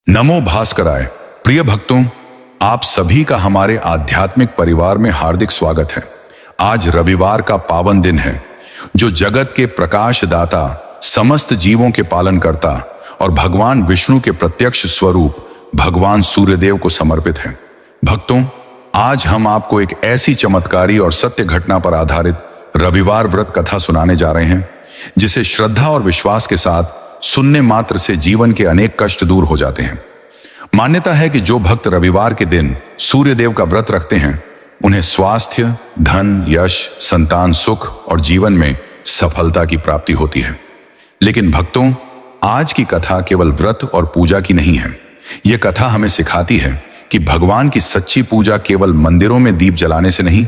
नमो भास्कराय। प्रिय भक्तों, आप सभी का हमारे आध्यात्मिक परिवार में हार्दिक स्वागत है। आज रविवार का पावन दिन है जो जगत के प्रकाशदाता, समस्त जीवों के पालनकर्ता और भगवान विष्णु के प्रत्यक्ष स्वरूप भगवान सूर्यदेव को समर्पित है। भक्तों, आज हम आपको एक ऐसी चमत्कारी और सत्य घटना पर आधारित रविवार व्रत कथा सुनाने जा रहे हैं जिसे श्रद्धा और विश्वास के साथ सुनने मात्र से जीवन के अनेक कष्ट दूर हो जाते हैं। मान्यता है कि जो भक्त रविवार के दिन सूर्यदेव का व्रत रखते हैं उन्हें स्वास्थ्य, धन, यश, संतान सुख और जीवन में सफलता की प्राप्ति होती है। लेकिन भक्तों, आज की कथा केवल व्रत और पूजा की नहीं है। यह कथा हमें सिखाती है कि भगवान की सच्ची पूजा केवल मंदिरों में दीप जलाने से नहीं,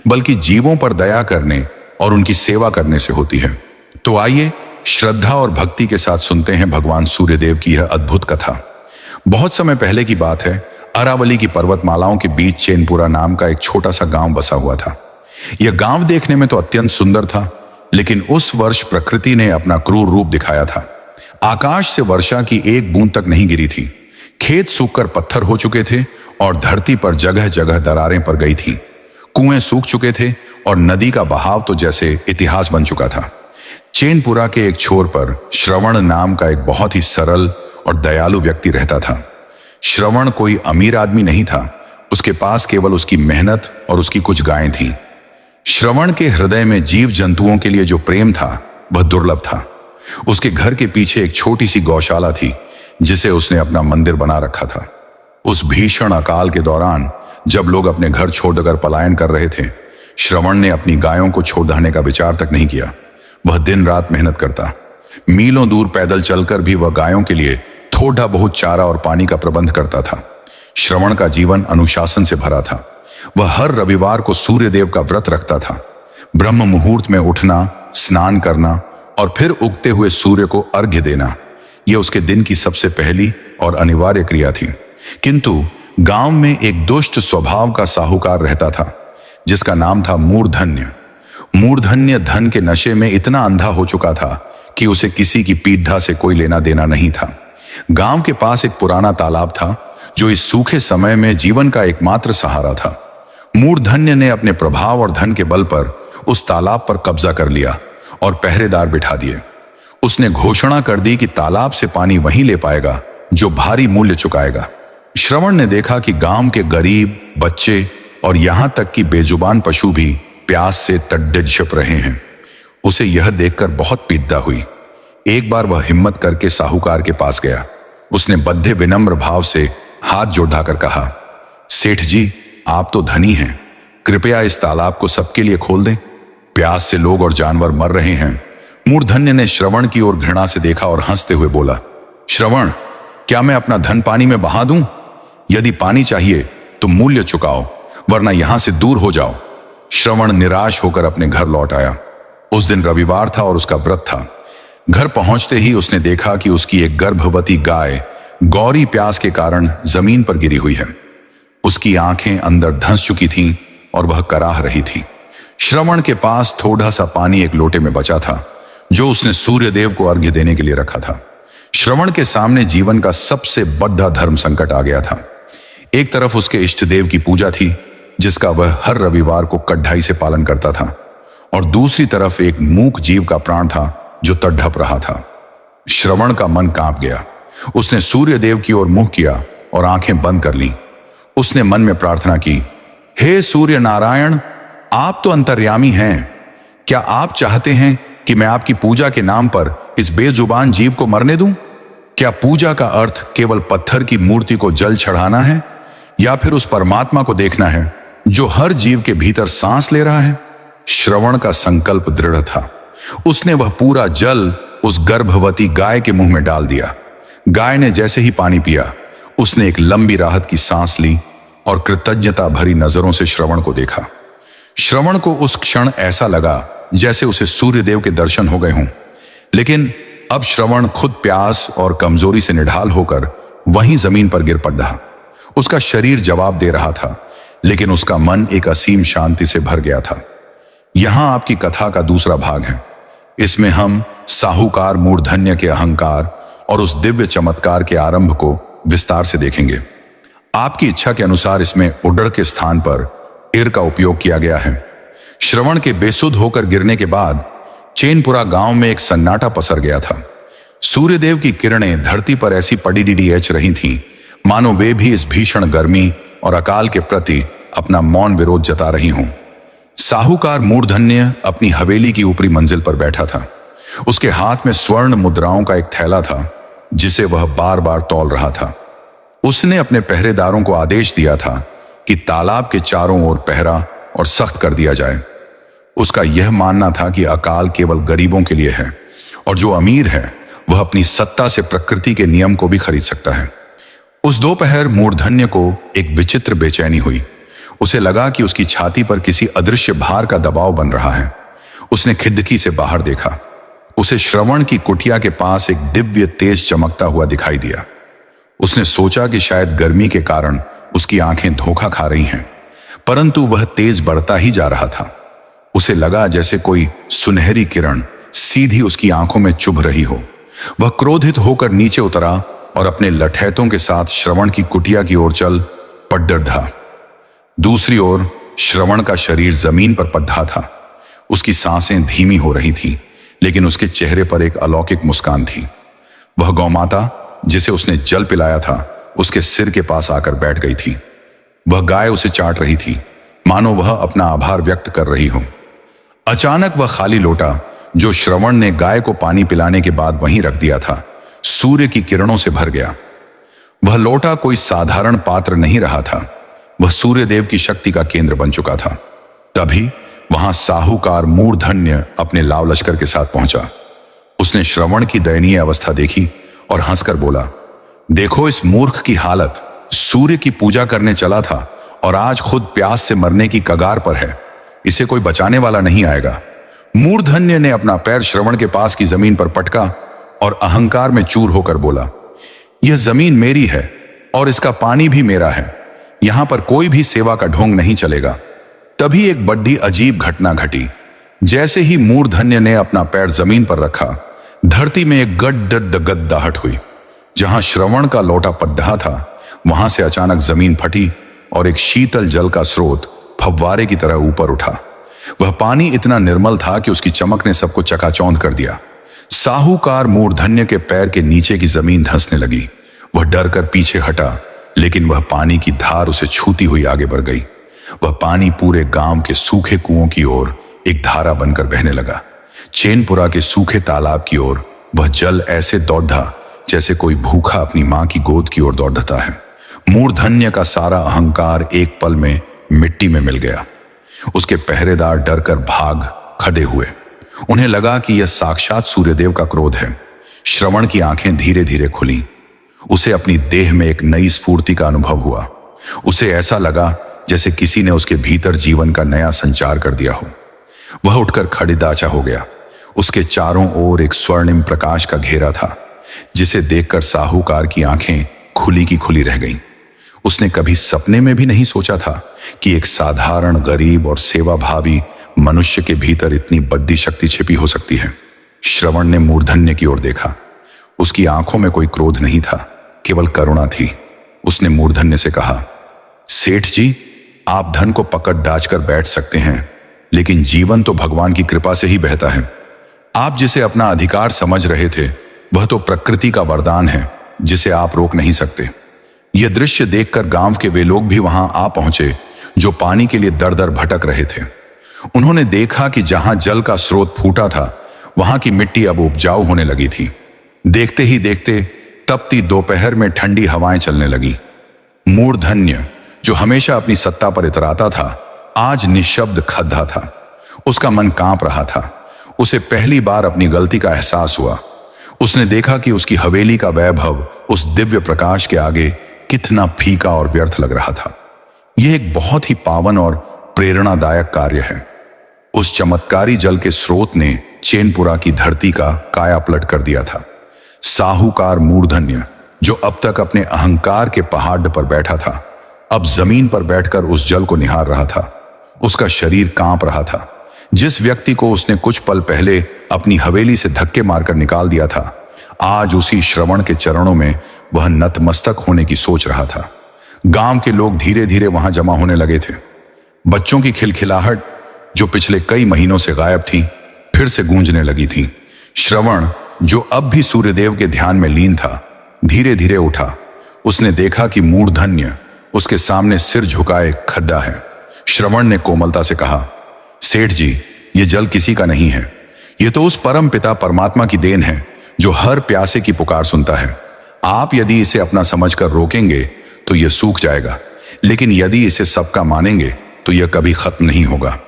बल्कि जीवों पर दया करने और उनकी सेवा करने से होती है। तो आइए श्रद्धा और भक्ति के साथ सुनते हैं भगवान सूर्यदेव की यह अद्भुत कथा। बहुत समय पहले की बात है। अरावली की पर्वतमालाओं के बीच चैनपुरा नाम का एक छोटा सा गांव बसा हुआ था। यह गांव देखने में तो अत्यंत सुंदर था, लेकिन उस वर्ष प्रकृति ने अपना क्रूर रूप दिखाया था। आकाश से वर्षा की एक बूंद तक नहीं गिरी थी। खेत सूखकर पत्थर हो चुके थे और धरती पर जगह जगह दरारें पड़ गई थीं। कुएं सूख चुके थे और नदी का बहाव तो जैसे इतिहास बन चुका था। चैनपुरा के एक छोर पर श्रवण नाम का एक बहुत ही सरल और दयालु व्यक्ति रहता था। श्रवण कोई अमीर आदमी नहीं था। उसके पास केवल उसकी मेहनत और उसकी कुछ गायें थीं। श्रवण के हृदय में जीव जंतुओं के लिए जो प्रेम था वह दुर्लभ था। उसके घर के पीछे एक छोटी सी गौशाला थी जिसे उसने अपना मंदिर बना रखा था। उस भीषण अकाल के दौरान जब लोग अपने घर छोड़कर पलायन कर रहे थे, श्रवण ने अपनी गायों को छोड़ने का विचार तक नहीं किया। वह दिन रात मेहनत करता। मीलों दूर पैदल चलकर भी वह गायों के लिए थोड़ा बहुत चारा और पानी का प्रबंध करता था। श्रवण का जीवन अनुशासन से भरा था। वह हर रविवार को सूर्यदेव का व्रत रखता था। ब्रह्म मुहूर्त में उठना, स्नान करना और फिर उगते हुए सूर्य को अर्घ्य देना, यह उसके दिन की सबसे पहली और अनिवार्य क्रिया थी। किंतु गांव में एक दुष्ट स्वभाव का साहूकार रहता था जिसका नाम था मूर्धन्य। मूर्धन्य धन के नशे में इतना अंधा हो चुका था कि उसे किसी की पीढ़ा से कोई लेना देना नहीं था। गांव के पास एक पुराना तालाब था जो इस सूखे समय में जीवन का एकमात्र सहारा था। मूर्धन्य ने अपने प्रभाव और धन के बल पर उस तालाब पर कब्जा कर लिया और पहरेदार बिठा दिए। उसने घोषणा कर दी कि तालाब से पानी वहीं ले पाएगा जो भारी मूल्य चुकाएगा। श्रवण ने देखा कि गांव के गरीब, बच्चे और यहां तक कि बेजुबान पशु भी प्यास से तड्डे छिप रहे हैं। उसे यह देखकर बहुत पीड़ा हुई। एक बार वह हिम्मत करके साहूकार के पास गया। उसने बद्धे विनम्र भाव से हाथ जोड़कर कहा, सेठ जी, आप तो धनी हैं, कृपया इस तालाब को सबके लिए खोल दें। प्यास से लोग और जानवर मर रहे हैं। मूर्धन्य ने श्रवण की ओर घृणा से देखा और हंसते हुए बोला, श्रवण, क्या मैं अपना धन पानी में बहा दूं? यदि पानी चाहिए तो मूल्य चुकाओ, वरना यहां से दूर हो जाओ। श्रवण निराश होकर अपने घर लौट आया। उस दिन रविवार था और उसका व्रत था। घर पहुंचते ही उसने देखा कि उसकी एक गर्भवती गाय गौरी प्यास के कारण जमीन पर गिरी हुई है। उसकी आंखें अंदर धंस चुकी थीं और वह कराह रही थी। श्रवण के पास थोड़ा सा पानी एक लोटे में बचा था जो उसने सूर्यदेव को अर्घ्य देने के लिए रखा था। श्रवण के सामने जीवन का सबसे बड़ा धर्म संकट आ गया था। एक तरफ उसके इष्ट देव की पूजा थी जिसका वह हर रविवार को कड़ाई से पालन करता था, और दूसरी तरफ एक मूक जीव का प्राण था जो तड़प रहा था। श्रवण का मन कांप गया। उसने सूर्यदेव की ओर मुंह किया और आंखें बंद कर लीं। उसने मन में प्रार्थना की, हे सूर्य नारायण, आप तो अंतर्यामी हैं। क्या आप चाहते हैं कि मैं आपकी पूजा के नाम पर इस बेजुबान जीव को मरने दूं? क्या पूजा का अर्थ केवल पत्थर की मूर्ति को जल चढ़ाना है, या फिर उस परमात्मा को देखना है जो हर जीव के भीतर सांस ले रहा है? श्रवण का संकल्प दृढ़ था। उसने वह पूरा जल उस गर्भवती गाय के मुंह में डाल दिया। गाय ने जैसे ही पानी पिया, उसने एक लंबी राहत की सांस ली और कृतज्ञता भरी नजरों से श्रवण को देखा। श्रवण को उस क्षण ऐसा लगा जैसे उसे सूर्यदेव के दर्शन हो गए हों। लेकिन अब श्रवण खुद प्यास और कमजोरी से निढाल होकर वहीं जमीन पर गिर पड़ा। उसका शरीर जवाब दे रहा था, लेकिन उसका मन एक असीम शांति से भर गया था। यहां आपकी कथा का दूसरा भाग है। इसमें हम साहूकार मूर्धन्य के अहंकार और उस दिव्य चमत्कार के आरंभ को विस्तार से देखेंगे। आपकी इच्छा के अनुसार इसमें उडड़ के स्थान पर इर का उपयोग किया गया है। श्रवण के बेसुध होकर गिरने के बाद चैनपुरा गांव में एक सन्नाटा पसर गया था। सूर्यदेव की किरणें धरती पर ऐसी पड़ी रही थीं, मानो वे भी इस भीषण गर्मी और अकाल के प्रति अपना मौन विरोध जता रही हों। साहूकार मूर्धन्य अपनी हवेली की ऊपरी मंजिल पर बैठा था। उसके हाथ में स्वर्ण मुद्राओं का एक थैला था, जिसे वह बार बार तौल रहा था। उसने अपने पहरेदारों को आदेश दिया था कि तालाब के चारों ओर पहरा और सख्त कर दिया जाए। उसका यह मानना था कि अकाल केवल गरीबों के लिए है और जो अमीर है वह अपनी सत्ता से प्रकृति के नियम को भी खरीद सकता है। उस दोपहर मूर्धन्य को एक विचित्र बेचैनी हुई। उसे लगा कि उसकी छाती पर किसी अदृश्य भार का दबाव बन रहा है। उसने खिड़की से बाहर देखा। उसे श्रवण की कुटिया के पास एक दिव्य तेज चमकता हुआ दिखाई दिया। उसने सोचा कि शायद गर्मी के कारण उसकी आंखें धोखा खा रही हैं, परंतु वह तेज बढ़ता ही जा रहा था। उसे लगा जैसे कोई सुनहरी किरण सीधी उसकी आंखों में चुभ रही हो। वह क्रोधित होकर नीचे उतरा और अपने लठैतों के साथ श्रवण की कुटिया की ओर चल पड़ढ़ा। दूसरी ओर श्रवण का शरीर जमीन पर पड्ढा था। उसकी सांसें धीमी हो रही थीं, लेकिन उसके चेहरे पर एक अलौकिक मुस्कान थी। वह गौमाता जिसे उसने जल पिलाया था, उसके सिर के पास आकर बैठ गई थी। वह गाय उसे चाट रही थी, मानो वह अपना आभार व्यक्त कर रही हो। अचानक वह खाली लोटा, जो श्रवण ने गाय को पानी पिलाने के बाद वहीं रख दिया था, सूर्य की किरणों से भर गया। वह लोटा कोई साधारण पात्र नहीं रहा था, वह सूर्यदेव की शक्ति का केंद्र बन चुका था। तभी वहां साहूकार मूर्धन्य अपने लाव लश्कर के साथ पहुंचा। उसने श्रवण की दयनीय अवस्था देखी और हंसकर बोला, देखो इस मूर्ख की हालत। सूर्य की पूजा करने चला था और आज खुद प्यास से मरने की कगार पर है। इसे कोई बचाने वाला नहीं आएगा। मूर्धन्य ने अपना पैर श्रवण के पास की जमीन पर पटका और अहंकार में चूर होकर बोला, यह जमीन मेरी है और इसका पानी भी मेरा है। यहां पर कोई भी सेवा का ढोंग नहीं चलेगा। तभी एक बड़ी अजीब घटना घटी। जैसे ही मूर्धन्य ने अपना पैर जमीन पर रखा, धरती में एक गड्ढाहट हुई। जहां श्रवण का लोटा पड्ढा था, वहां से अचानक जमीन फटी और एक शीतल जल का स्रोत फव्वारे की तरह ऊपर उठा। वह पानी इतना निर्मल था कि उसकी चमक ने सबको चकाचौंध कर दिया। साहूकार मूर्धन्य के पैर के नीचे की जमीन धंसने लगी। वह डर कर पीछे हटा, लेकिन वह पानी की धार उसे छूती हुई आगे बढ़ गई। वह पानी पूरे गांव के सूखे कुओं की ओर एक धारा बनकर बहने लगा। चैनपुरा के सूखे तालाब की ओर वह जल ऐसे दौड़ा जैसे कोई भूखा अपनी मां की गोद की ओर दौड़ता है। मूर्धन्य का सारा अहंकार एक पल में मिट्टी में मिल गया। उसके पहरेदार डरकर भाग खड़े हुए। उन्हें लगा कि यह साक्षात सूर्यदेव का क्रोध है। श्रवण की आंखें धीरे धीरे खुली। उसे अपनी देह में एक नई स्फूर्ति का अनुभव हुआ। उसे ऐसा लगा जैसे किसी ने उसके भीतर जीवन का नया संचार कर दिया हो। वह उठकर खड़ीदाचा हो गया। उसके चारों ओर एक स्वर्णिम प्रकाश का घेरा था, जिसे देखकर साहूकार की आंखें खुली की खुली रह गईं। उसने कभी सपने में भी नहीं सोचा था कि एक साधारण गरीब और सेवाभावी मनुष्य के भीतर इतनी बड़ी शक्ति छिपी हो सकती है। श्रवण ने मूर्धन्य की ओर देखा। उसकी आंखों में कोई क्रोध नहीं था, केवल करुणा थी। उसने मूर्धन्य से कहा, सेठ जी, आप धन को पकड़ दाच कर बैठ सकते हैं, लेकिन जीवन तो भगवान की कृपा से ही बहता है। आप जिसे अपना अधिकार समझ रहे थे, वह तो प्रकृति का वरदान है, जिसे आप रोक नहीं सकते। यह दृश्य देखकर गांव के वे लोग भी वहां आ पहुंचे, जो पानी के लिए दर दर भटक रहे थे। उन्होंने देखा कि जहां जल का स्रोत फूटा था, वहां की मिट्टी अब उपजाऊ होने लगी थी। देखते ही देखते तपती दोपहर में ठंडी हवाएं चलने लगी। मूर्धन्य, जो हमेशा अपनी सत्ता पर इतराता था, आज निशब्द खद्दा था। उसका मन कांप रहा था। उसे पहली बार अपनी गलती का एहसास हुआ। उसने देखा कि उसकी हवेली का वैभव उस दिव्य प्रकाश के आगे कितना फीका और व्यर्थ लग रहा था। यह एक बहुत ही पावन और प्रेरणादायक कार्य है। उस चमत्कारी जल के स्रोत ने चैनपुरा की धरती का कायापलट कर दिया था। साहूकार मूर्धन्य, जो अब तक अपने अहंकार के पहाड़ पर बैठा था, अब जमीन पर बैठकर उस जल को निहार रहा था। उसका शरीर कांप रहा था। जिस व्यक्ति को उसने कुछ पल पहले अपनी हवेली से धक्के मारकर निकाल दिया था, आज उसी श्रवण के चरणों में वह नतमस्तक होने की सोच रहा था। गांव के लोग धीरे धीरे वहां जमा होने लगे थे। बच्चों की खिलखिलाहट, जो पिछले कई महीनों से गायब थी, फिर से गूंजने लगी थी। श्रवण, जो अब भी सूर्यदेव के ध्यान में लीन था, धीरे धीरे उठा। उसने देखा कि मूर्धन्य उसके सामने सिर झुकाए खड़ा है। श्रवण ने कोमलता से कहा, सेठ जी, ये जल किसी का नहीं है। ये तो उस परम पिता परमात्मा की देन है जो हर प्यासे की पुकार सुनता है। आप यदि इसे अपना समझकर रोकेंगे तो यह सूख जाएगा, लेकिन यदि इसे सबका मानेंगे तो यह कभी खत्म नहीं होगा।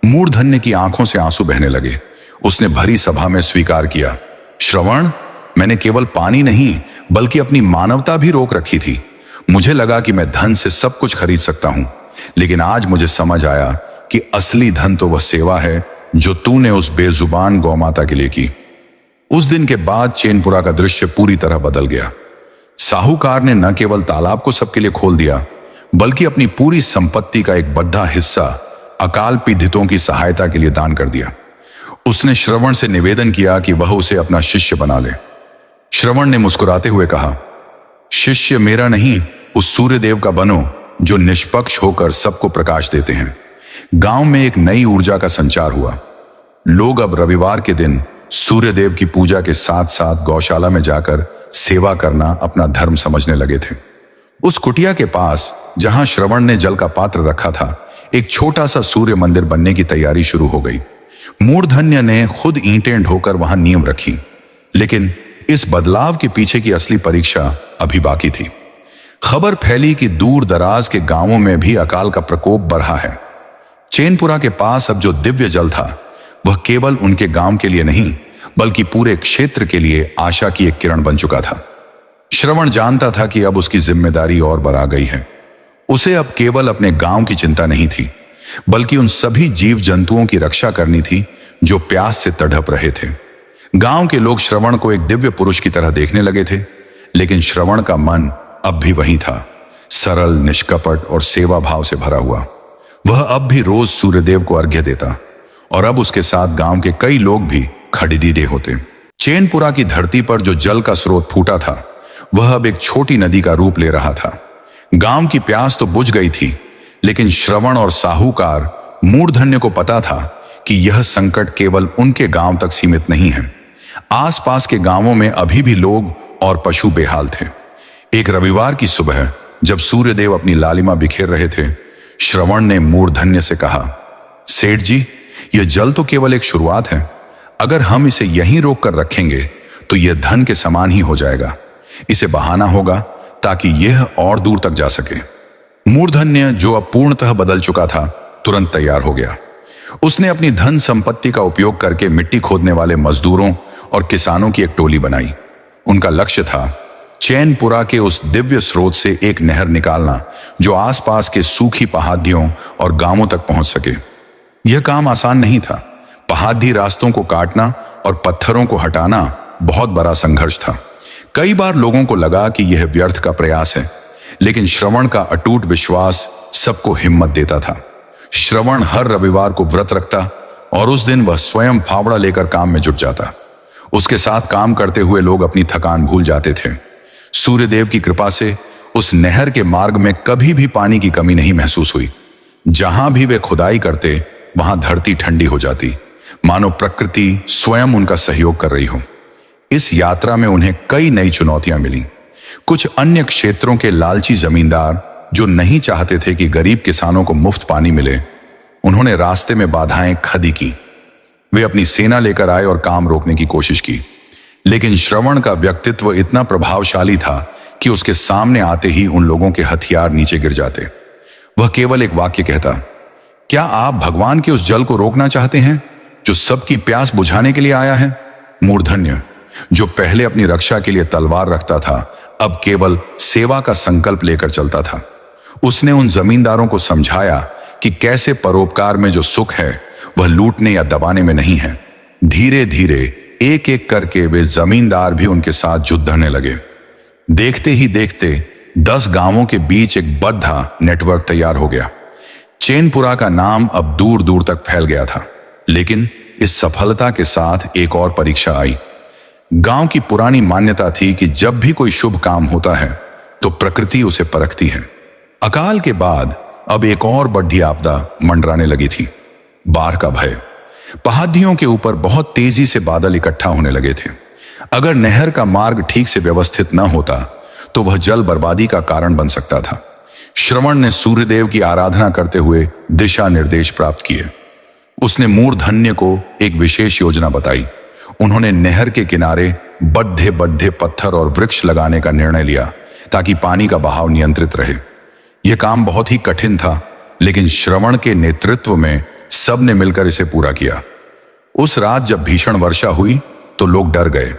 मूर्धन्य की आंखों से आंसू बहने लगे। उसने भरी सभा में स्वीकार किया, श्रवण, मैंने केवल पानी नहीं बल्कि अपनी मानवता भी रोक रखी थी। मुझे लगा कि मैं धन से सब कुछ खरीद सकता हूं, लेकिन आज मुझे समझ आया कि असली धन तो वह सेवा है जो तूने उस बेजुबान गौमाता के लिए की। उस दिन के बाद चैनपुरा का दृश्य पूरी तरह बदल गया। साहूकार ने न केवल तालाब को सबके लिए खोल दिया, बल्कि अपनी पूरी संपत्ति का एक बड़ा हिस्सा अकाल पीड़ितों की सहायता के लिए दान कर दिया। उसने श्रवण से निवेदन किया कि वह उसे अपना शिष्य बना ले। श्रवण ने मुस्कुराते हुए कहा, शिष्य मेरा नहीं, उस सूर्यदेव का बनो जो निष्पक्ष होकर सबको प्रकाश देते हैं। गांव में एक नई ऊर्जा का संचार हुआ। लोग अब रविवार के दिन सूर्यदेव की पूजा के साथ साथ गौशाला में जाकर सेवा करना अपना धर्म समझने लगे थे। उस कुटिया के पास जहां श्रवण ने जल का पात्र रखा था, एक छोटा सा सूर्य मंदिर बनने की तैयारी शुरू हो गई। मूर्धन्य ने खुद ईंटें ढोकर वहां नींव रखी, लेकिन इस बदलाव के पीछे की असली परीक्षा अभी बाकी थी। खबर फैली कि दूर दराज के गांवों में भी अकाल का प्रकोप बढ़ा है। चैनपुरा के पास अब जो दिव्य जल था, वह केवल उनके गांव के लिए नहीं बल्कि पूरे क्षेत्र के लिए आशा की एक किरण बन चुका था। श्रवण जानता था कि अब उसकी जिम्मेदारी और बढ़ा गई है। उसे अब केवल अपने गांव की चिंता नहीं थी, बल्कि उन सभी जीव जंतुओं की रक्षा करनी थी जो प्यास से तड़प रहे थे। गांव के लोग श्रवण को एक दिव्य पुरुष की तरह देखने लगे थे, लेकिन श्रवण का मन अब भी वही था, सरल, निष्कपट और सेवा भाव से भरा हुआ। वह अब भी रोज सूर्यदेव को अर्घ्य देता, और अब उसके साथ गांव के कई लोग भी खड़ीडीडे होते। चैनपुरा की धरती पर जो जल का स्रोत फूटा था, वह अब एक छोटी नदी का रूप ले रहा था। गांव की प्यास तो बुझ गई थी, लेकिन श्रवण और साहूकार मूर्धन्य को पता था कि यह संकट केवल उनके गांव तक सीमित नहीं है। आसपास के गांवों में अभी भी लोग और पशु बेहाल थे। एक रविवार की सुबह जब सूर्यदेव अपनी लालिमा बिखेर रहे थे, श्रवण ने मूर्धन्य से कहा, सेठ जी, यह जल तो केवल एक शुरुआत है। अगर हम इसे यहीं रोक कर रखेंगे तो यह धन के समान ही हो जाएगा। इसे बहाना होगा ताकि यह और दूर तक जा सके। मूर्धन्य, जो अब पूर्णतः बदल चुका था, तुरंत तैयार हो गया। उसने अपनी धन संपत्ति का उपयोग करके मिट्टी खोदने वाले मजदूरों और किसानों की एक टोली बनाई। उनका लक्ष्य था चैनपुरा के उस दिव्य स्रोत से एक नहर निकालना जो आसपास के सूखी पहाड़ियों और गांवों तक पहुंच सके। यह काम आसान नहीं था। पहाड़ी रास्तों को काटना और पत्थरों को हटाना बहुत बड़ा संघर्ष था। कई बार लोगों को लगा कि यह व्यर्थ का प्रयास है, लेकिन श्रवण का अटूट विश्वास सबको हिम्मत देता था। श्रवण हर रविवार को व्रत रखता और उस दिन वह स्वयं फावड़ा लेकर काम में जुट जाता। उसके साथ काम करते हुए लोग अपनी थकान भूल जाते थे। सूर्यदेव की कृपा से उस नहर के मार्ग में कभी भी पानी की कमी नहीं महसूस हुई। जहां भी वे खुदाई करते, वहां धरती ठंडी हो जाती, मानो प्रकृति स्वयं उनका सहयोग कर रही हो। इस यात्रा में उन्हें कई नई चुनौतियां मिली। कुछ अन्य क्षेत्रों के लालची जमींदार जो नहीं चाहते थे कि गरीब किसानों को मुफ्त पानी मिले, उन्होंने रास्ते में बाधाएं खड़ी की। वे अपनी सेना लेकर आए और काम रोकने की कोशिश की, लेकिन श्रवण का व्यक्तित्व इतना प्रभावशाली था कि उसके सामने आते ही उन लोगों के हथियार नीचे गिर जाते। वह केवल एक वाक्य कहता, क्या आप भगवान के उस जल को रोकना चाहते हैं जो सबकी प्यास बुझाने के लिए आया है? मूर्धन्य, जो पहले अपनी रक्षा के लिए तलवार रखता था, अब केवल सेवा का संकल्प लेकर चलता था। उसने उन जमींदारों को समझाया कि कैसे परोपकार में जो सुख है वह लूटने या दबाने में नहीं है। धीरे धीरे एक एक करके वे जमींदार भी उनके साथ जुटने लगे। देखते ही देखते 10 गांवों के बीच एक बड़ा नेटवर्क तैयार हो गया। चैनपुरा का नाम अब दूर दूर तक फैल गया था। लेकिन इस सफलता के साथ एक और परीक्षा आई। गांव की पुरानी मान्यता थी कि जब भी कोई शुभ काम होता है तो प्रकृति उसे परखती है। अकाल के बाद अब एक और बड़ी आपदा मंडराने लगी थी, बाढ़ का भय। पहाड़ियों के ऊपर बहुत तेजी से बादल इकट्ठा होने लगे थे। अगर नहर का मार्ग ठीक से व्यवस्थित न होता तो वह जल बर्बादी का कारण बन सकता था। श्रवण ने सूर्यदेव की आराधना करते हुए दिशा निर्देश प्राप्त किए। उसने मूर्धन्य को एक विशेष योजना बताई। उन्होंने नहर के किनारे बड्ढे बड्ढे पत्थर और वृक्ष लगाने का निर्णय लिया ताकि पानी का बहाव नियंत्रित रहे। यह काम बहुत ही कठिन था, लेकिन श्रवण के नेतृत्व में सबने मिलकर इसे पूरा किया। उस रात जब भीषण वर्षा हुई तो लोग डर गए,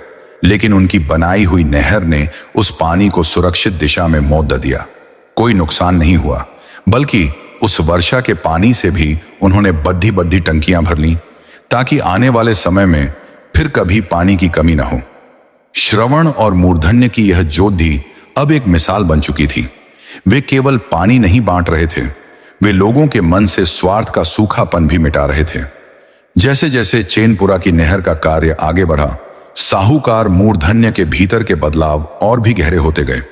लेकिन उनकी बनाई हुई नहर ने उस पानी को सुरक्षित दिशा में मोड़ दिया। कोई नुकसान नहीं हुआ, बल्कि उस वर्षा के पानी से भी उन्होंने बड्ढी बड्ढी टंकियां भर लीं ताकि आने वाले समय में फिर कभी पानी की कमी न हो। श्रवण और मूर्धन्य की यह जोधी अब एक मिसाल बन चुकी थी। वे केवल पानी नहीं बांट रहे थे, वे लोगों के मन से स्वार्थ का सूखापन भी मिटा रहे थे। जैसे जैसे चैनपुरा की नहर का कार्य आगे बढ़ा, साहूकार मूर्धन्य के भीतर के बदलाव और भी गहरे होते गए।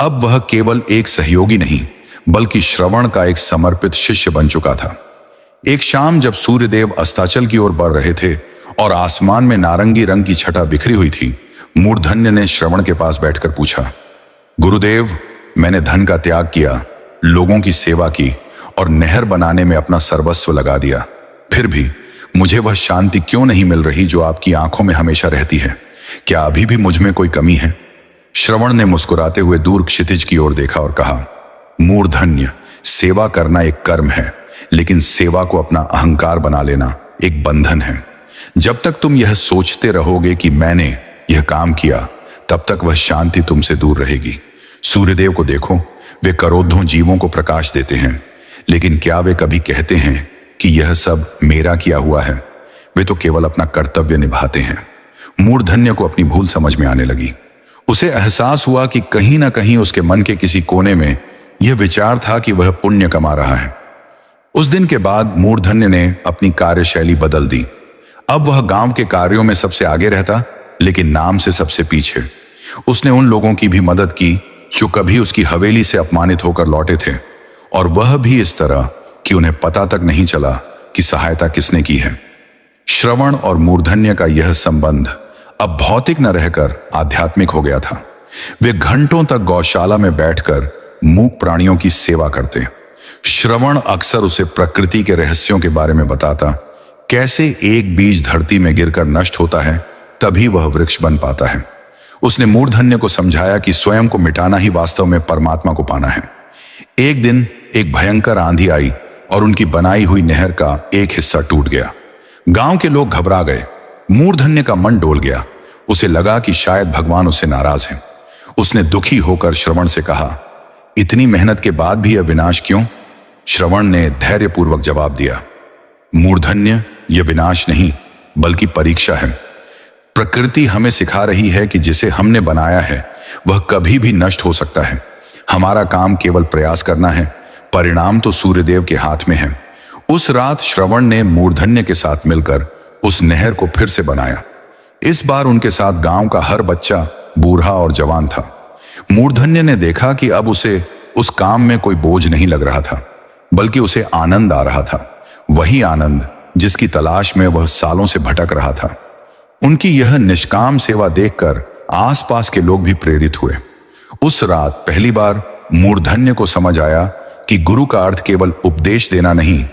अब वह केवल एक सहयोगी नहीं, बल्कि श्रवण का एक समर्पित शिष्य बन चुका था। एक शाम जब सूर्यदेव अस्ताचल की ओर बढ़ रहे थे और आसमान में नारंगी रंग की छटा बिखरी हुई थी, मूर्धन्य ने श्रवण के पास बैठकर पूछा, गुरुदेव, मैंने धन का त्याग किया, लोगों की सेवा की और नहर बनाने में अपना सर्वस्व लगा दिया, फिर भी मुझे वह शांति क्यों नहीं मिल रही जो आपकी आंखों में हमेशा रहती है? क्या अभी भी मुझ में कोई कमी है? श्रवण ने मुस्कुराते हुए दूर क्षितिज की ओर देखा और कहा, मूर्धन्य, सेवा करना एक कर्म है, लेकिन सेवा को अपना अहंकार बना लेना एक बंधन है। जब तक तुम यह सोचते रहोगे कि मैंने यह काम किया, तब तक वह शांति तुमसे दूर रहेगी। सूर्यदेव को देखो, वे करोड़ों जीवों को प्रकाश देते हैं, लेकिन क्या वे कभी कहते हैं कि यह सब मेरा किया हुआ है? वे तो केवल अपना कर्तव्य निभाते हैं। मूर्धन्य को अपनी भूल समझ में आने लगी। उसे एहसास हुआ कि कहीं ना कहीं उसके मन के किसी कोने में यह विचार था कि वह पुण्य कमा रहा है। उस दिन के बाद मूर्धन्य ने अपनी कार्यशैली बदल दी। अब वह गांव के कार्यों में सबसे आगे रहता, लेकिन नाम से सबसे पीछे। उसने उन लोगों की भी मदद की जो कभी उसकी हवेली से अपमानित होकर लौटे थे, और वह भी इस तरह कि उन्हें पता तक नहीं चला कि सहायता किसने की है। श्रवण और मूर्धन्य का यह संबंध अब भौतिक न रहकर आध्यात्मिक हो गया था। वे घंटों तक गौशाला में बैठकर मूक प्राणियों की सेवा करते। श्रवण अक्सर उसे प्रकृति के रहस्यों के बारे में बताता, कैसे एक बीज धरती में गिरकर नष्ट होता है, तभी वह वृक्ष बन पाता है। उसने मूर्धन्य को समझाया कि स्वयं को मिटाना ही वास्तव में परमात्मा को पाना है। एक दिन एक भयंकर आंधी आई और उनकी बनाई हुई नहर का एक हिस्सा टूट गया। गांव के लोग घबरा गए। मूर्धन्य का मन डोल गया। उसे लगा कि शायद भगवान उससे नाराज हैं। उसने दुखी होकर श्रवण से कहा, इतनी मेहनत के बाद भी यह विनाश क्यों? श्रवण ने धैर्यपूर्वक जवाब दिया, मूर्धन्य, यह विनाश नहीं बल्कि परीक्षा है। प्रकृति हमें सिखा रही है कि जिसे हमने बनाया है वह कभी भी नष्ट हो सकता है। हमारा काम केवल प्रयास करना है, परिणाम तो सूर्यदेव के हाथ में है। उस रात श्रवण ने मूर्धन्य के साथ मिलकर उस नहर को फिर से बनाया। इस बार उनके साथ गांव का हर बच्चा, बूढ़ा और जवान था। मूर्धन्य ने देखा कि अब उसे उस काम में कोई बोझ नहीं लग रहा था, बल्कि उसे आनंद आ रहा था, वही आनंद जिसकी तलाश में वह सालों से भटक रहा था। उनकी यह निष्काम सेवा देखकर आसपास के लोग भी प्रेरित हुए। उस रात पहली बार मूर्धन्य को समझ आया कि गुरु का अर्थ केवल उपदेश देना नहीं,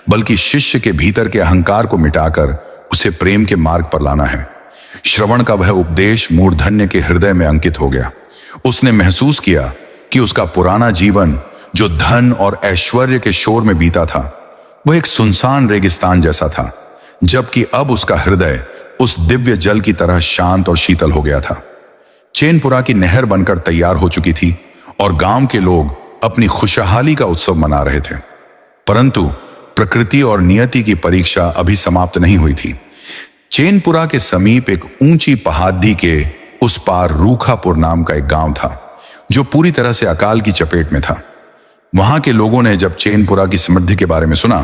बल्कि शिष्य के भीतर के अहंकार को मिटाकर उसे प्रेम के मार्ग पर लाना है। श्रवण का वह उपदेश मूर्धन्य के हृदय में अंकित हो गया। उसने महसूस किया कि उसका पुराना जीवन, जो धन और ऐश्वर्य के शोर में बीता था, वह एक सुनसान रेगिस्तान जैसा था, जबकि अब उसका हृदय उस दिव्य जल की तरह शांत और शीतल हो गया था। चैनपुरा की नहर बनकर तैयार हो चुकी थी और गांव के लोग अपनी खुशहाली का उत्सव मना रहे थे। परंतु प्रकृति और नियति की परीक्षा अभी समाप्त नहीं हुई थी। चैनपुरा के समीप एक ऊंची पहाड़ी के उस पार रूखापुर नाम का एक गांव था, जो पूरी तरह से अकाल की चपेट में था। वहां के लोगों ने जब चैनपुरा की समृद्धि के बारे में सुना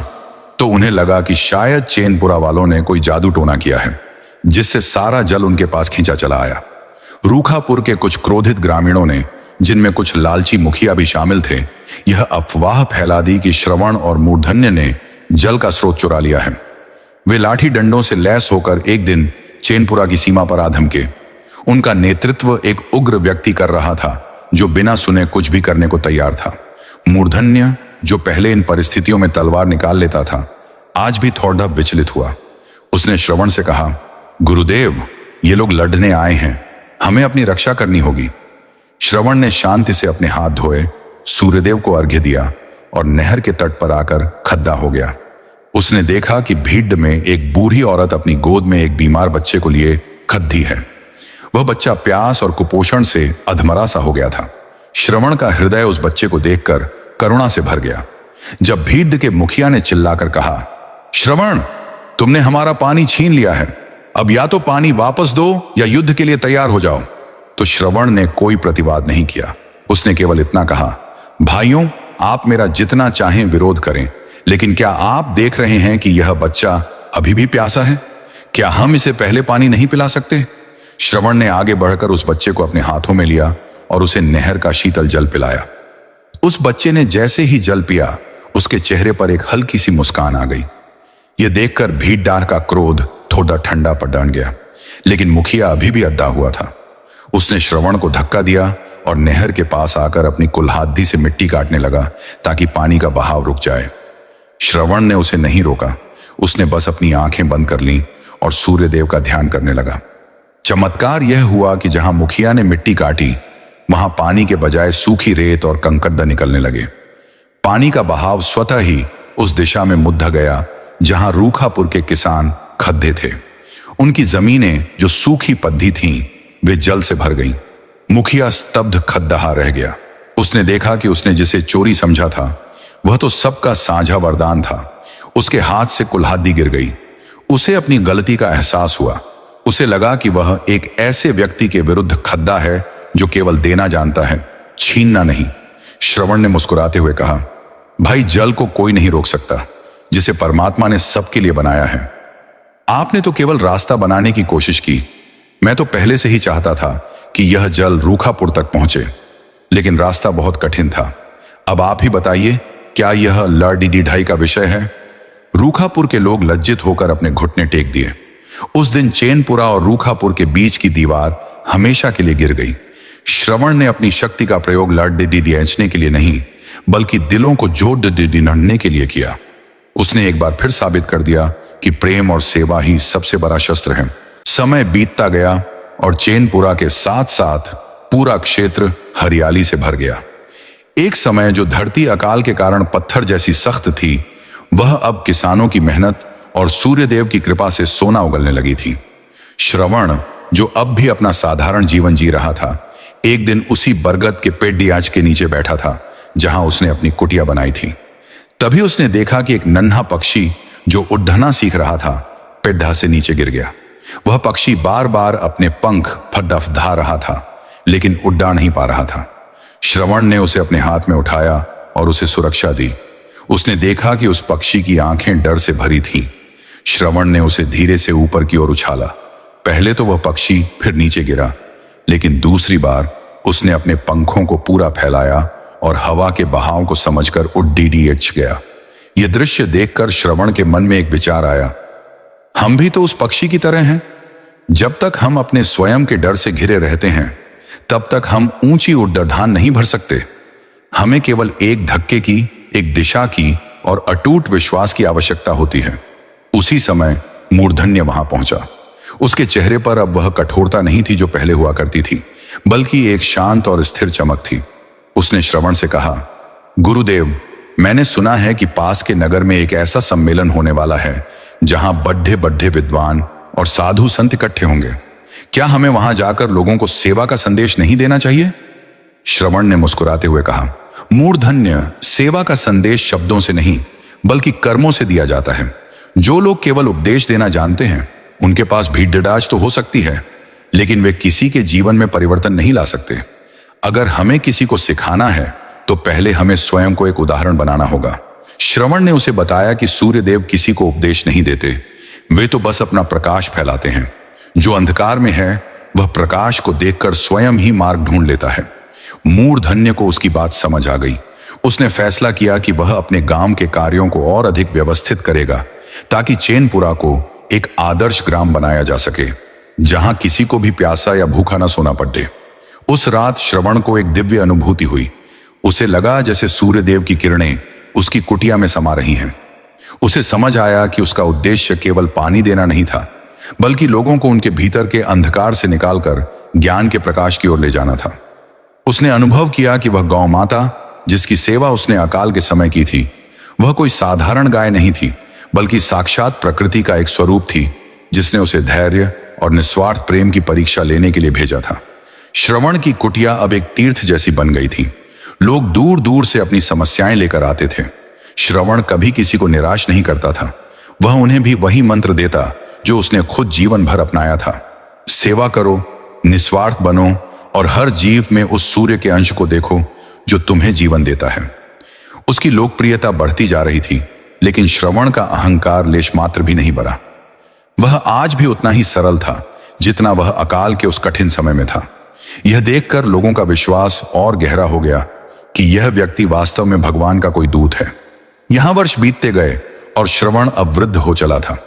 तो उन्हें लगा कि शायद चैनपुरा वालों ने कोई जादू टोना किया है। जिससे सारा जल उनके पास खींचा चला आया। रूखापुर के कुछ क्रोधित ग्रामीणों ने, जिनमें कुछ लालची मुखिया भी शामिल थे, यह अफवाह फैला दी कि श्रवण और मूर्धन्य ने जल का स्रोत चुरा लिया है। वे लाठी डंडों से लैस होकर एक दिन चैनपुरा की सीमा पर आ धमके। उनका नेतृत्व एक उग्र व्यक्ति कर रहा था, जो बिना सुने कुछ भी करने को तैयार था। मूर्धन्य, जो पहले इन परिस्थितियों में तलवार निकाल लेता था, आज भी थोड़ा विचलित हुआ। उसने श्रवण से कहा, गुरुदेव, ये लोग लड़ने आए हैं, हमें अपनी रक्षा करनी होगी। श्रवण ने शांति से अपने हाथ धोए, सूर्यदेव को अर्घ्य दिया और नहर के तट पर आकर खड्डा हो गया। उसने देखा कि भीड़ में एक बूढ़ी औरत अपनी गोद में एक बीमार बच्चे को लिए खद्दी है। वह बच्चा प्यास और कुपोषण से अधमरा सा हो गया था। श्रवण का हृदय उस बच्चे को देखकर करुणा से भर गया। जब भीड़ के मुखिया ने चिल्लाकर कहा, श्रवण, तुमने हमारा पानी छीन लिया है, अब या तो पानी वापस दो या युद्ध के लिए तैयार हो जाओ, तो श्रवण ने कोई प्रतिवाद नहीं किया। उसने केवल इतना कहा, भाइयों, आप मेरा जितना चाहें विरोध करें, लेकिन क्या आप देख रहे हैं कि यह बच्चा अभी भी प्यासा है? क्या हम इसे पहले पानी नहीं पिला सकते? श्रवण ने आगे बढ़कर उस बच्चे को अपने हाथों में लिया और उसे नहर का शीतल जल पिलाया। उस बच्चे ने जैसे ही जल पिया, उसके चेहरे पर एक हल्की सी मुस्कान आ गई। यह देखकर भीड़दार का क्रोध थोड़ा ठंडा पड़ गया, लेकिन मुखिया अभी भी अद्दा हुआ था। उसने श्रवण को धक्का दिया और नहर के पास आकर अपनी कुल्हाड़ी से मिट्टी काटने लगा ताकि पानी का बहाव रुक जाए। श्रवण ने उसे नहीं रोका। उसने बस अपनी आंखें बंद कर लीं और सूर्यदेव का ध्यान करने लगा। चमत्कार यह हुआ कि जहां मुखिया ने मिट्टी काटी, वहां पानी के बजाय सूखी रेत और कंकड़ निकलने लगे। पानी का बहाव स्वतः ही उस दिशा में मुद्दा गया जहां रूखापुर के किसान खड्डे थे। उनकी जमीनें जो सूखी पद्धी थीं, वे जल से भर गईं। मुखिया स्तब्ध खद्दहा रह गया। उसने देखा कि उसने जिसे चोरी समझा था, वह तो सबका साझा वरदान था। उसके हाथ से कुल्हाड़ी गिर गई। उसे अपनी गलती का एहसास हुआ। उसे लगा कि वह एक ऐसे व्यक्ति के विरुद्ध खद्दा है जो केवल देना जानता है, छीनना नहीं। श्रवण ने मुस्कुराते हुए कहा, भाई, जल को कोई नहीं रोक सकता, जिसे परमात्मा ने सबके लिए बनाया है। आपने तो केवल रास्ता बनाने की कोशिश की। मैं तो पहले से ही चाहता था कि यह जल रूखापुर तक पहुंचे, लेकिन रास्ता बहुत कठिन था। अब आप ही बताइए, क्या यह लड़ ढाई का विषय है? रूखापुर के लोग लज्जित होकर अपने घुटने टेक दिए। उस दिन चैनपुरा और रूखापुर के बीच की दीवार हमेशा के लिए गिर गई। श्रवण ने अपनी शक्ति का प्रयोग लड़ खींचने के लिए नहीं, बल्कि दिलों को जोड़ नढ़ने के लिए किया। उसने एक बार फिर साबित कर दिया कि प्रेम और सेवा ही सबसे बड़ा शस्त्र है। समय बीतता गया और चैनपुरा के साथ साथ पूरा क्षेत्र हरियाली से भर गया। एक समय जो धरती अकाल के कारण पत्थर जैसी सख्त थी, वह अब किसानों की मेहनत और सूर्यदेव की कृपा से सोना उगलने लगी थी। श्रवण, जो अब भी अपना साधारण जीवन जी रहा था, एक दिन उसी बरगद के पेड़ के नीचे बैठा था जहां उसने अपनी कुटिया बनाई थी। तभी उसने देखा कि एक नन्हा पक्षी जो उड़ना सीख रहा था, पेड़ से नीचे गिर गया। वह पक्षी बार बार अपने पंख फडफड़ा रहा था, लेकिन उड़ा नहीं पा रहा था। श्रवण ने उसे अपने हाथ में उठाया और उसे सुरक्षा दी। उसने देखा कि उस पक्षी की आंखें डर से भरी थीं। श्रवण ने उसे धीरे से ऊपर की ओर उछाला। पहले तो वह पक्षी फिर नीचे गिरा, लेकिन दूसरी बार उसने अपने पंखों को पूरा फैलाया और हवा के बहाव को समझकर उड़ गया। यह दृश्य देखकर श्रवण के मन में एक विचार आया, हम भी तो उस पक्षी की तरह हैं। जब तक हम अपने स्वयं के डर से घिरे रहते हैं, तब तक हम ऊंची उड़ान नहीं भर सकते। हमें केवल एक धक्के की, एक दिशा की और अटूट विश्वास की आवश्यकता होती है। उसी समय मूर्धन्य वहां पहुंचा। उसके चेहरे पर अब वह कठोरता नहीं थी जो पहले हुआ करती थी, बल्कि एक शांत और स्थिर चमक थी। उसने श्रवण से कहा, गुरुदेव, मैंने सुना है कि पास के नगर में एक ऐसा सम्मेलन होने वाला है जहां बड्ढे बड्ढे विद्वान और साधु संत इकट्ठे होंगे। क्या हमें वहां जाकर लोगों को सेवा का संदेश नहीं देना चाहिए? श्रवण ने मुस्कुराते हुए कहा, मूर्धन्य, सेवा का संदेश शब्दों से नहीं, बल्कि कर्मों से दिया जाता है। जो लोग केवल उपदेश देना जानते हैं, उनके पास भीड़ तो हो सकती है, लेकिन वे किसी के जीवन में परिवर्तन नहीं ला सकते। अगर हमें किसी को सिखाना है, तो पहले हमें स्वयं को एक उदाहरण बनाना होगा। श्रवण ने उसे बताया कि सूर्यदेव किसी को उपदेश नहीं देते, वे तो बस अपना प्रकाश फैलाते हैं। जो अंधकार में है वह प्रकाश को देखकर स्वयं ही मार्ग ढूंढ लेता है। मूर्धन्य को उसकी बात समझ आ गई। उसने फैसला किया कि वह अपने गांव के कार्यों को और अधिक व्यवस्थित करेगा ताकि चैनपुरा को एक आदर्श ग्राम बनाया जा सके, जहां किसी को भी प्यासा या भूखा न सोना पड़े। उस रात श्रवण को एक दिव्य अनुभूति हुई। उसे लगा जैसे सूर्यदेव की किरणें उसकी कुटिया में समा रही हैं। उसे समझ आया कि उसका उद्देश्य केवल पानी देना नहीं था, बल्कि लोगों को उनके भीतर के अंधकार से निकालकर ज्ञान के प्रकाश की ओर ले जाना था। उसने अनुभव किया कि वह गौ माता, जिसकी सेवा उसने अकाल के समय की थी, वह कोई साधारण गाय नहीं थी, बल्कि साक्षात प्रकृति का एक स्वरूप थी, जिसने उसे धैर्य और निस्वार्थ प्रेम की परीक्षा लेने के लिए भेजा था। श्रवण की कुटिया अब एक तीर्थ जैसी बन गई थी। लोग दूर दूर से अपनी समस्याएं लेकर आते थे। श्रवण कभी किसी को निराश नहीं करता था। वह उन्हें भी वही मंत्र देता जो उसने खुद जीवन भर अपनाया था। सेवा करो, निस्वार्थ बनो और हर जीव में उस सूर्य के अंश को देखो जो तुम्हें जीवन देता है। उसकी लोकप्रियता बढ़ती जा रही थी, लेकिन श्रवण का अहंकार लेश मात्र भी नहीं बढ़ा। वह आज भी उतना ही सरल था जितना वह अकाल के उस कठिन समय में था। यह देखकर लोगों का विश्वास और गहरा हो गया कि यह व्यक्ति वास्तव में भगवान का कोई दूत है। यहां वर्ष बीतते गए और श्रवण अब वृद्ध हो चला था।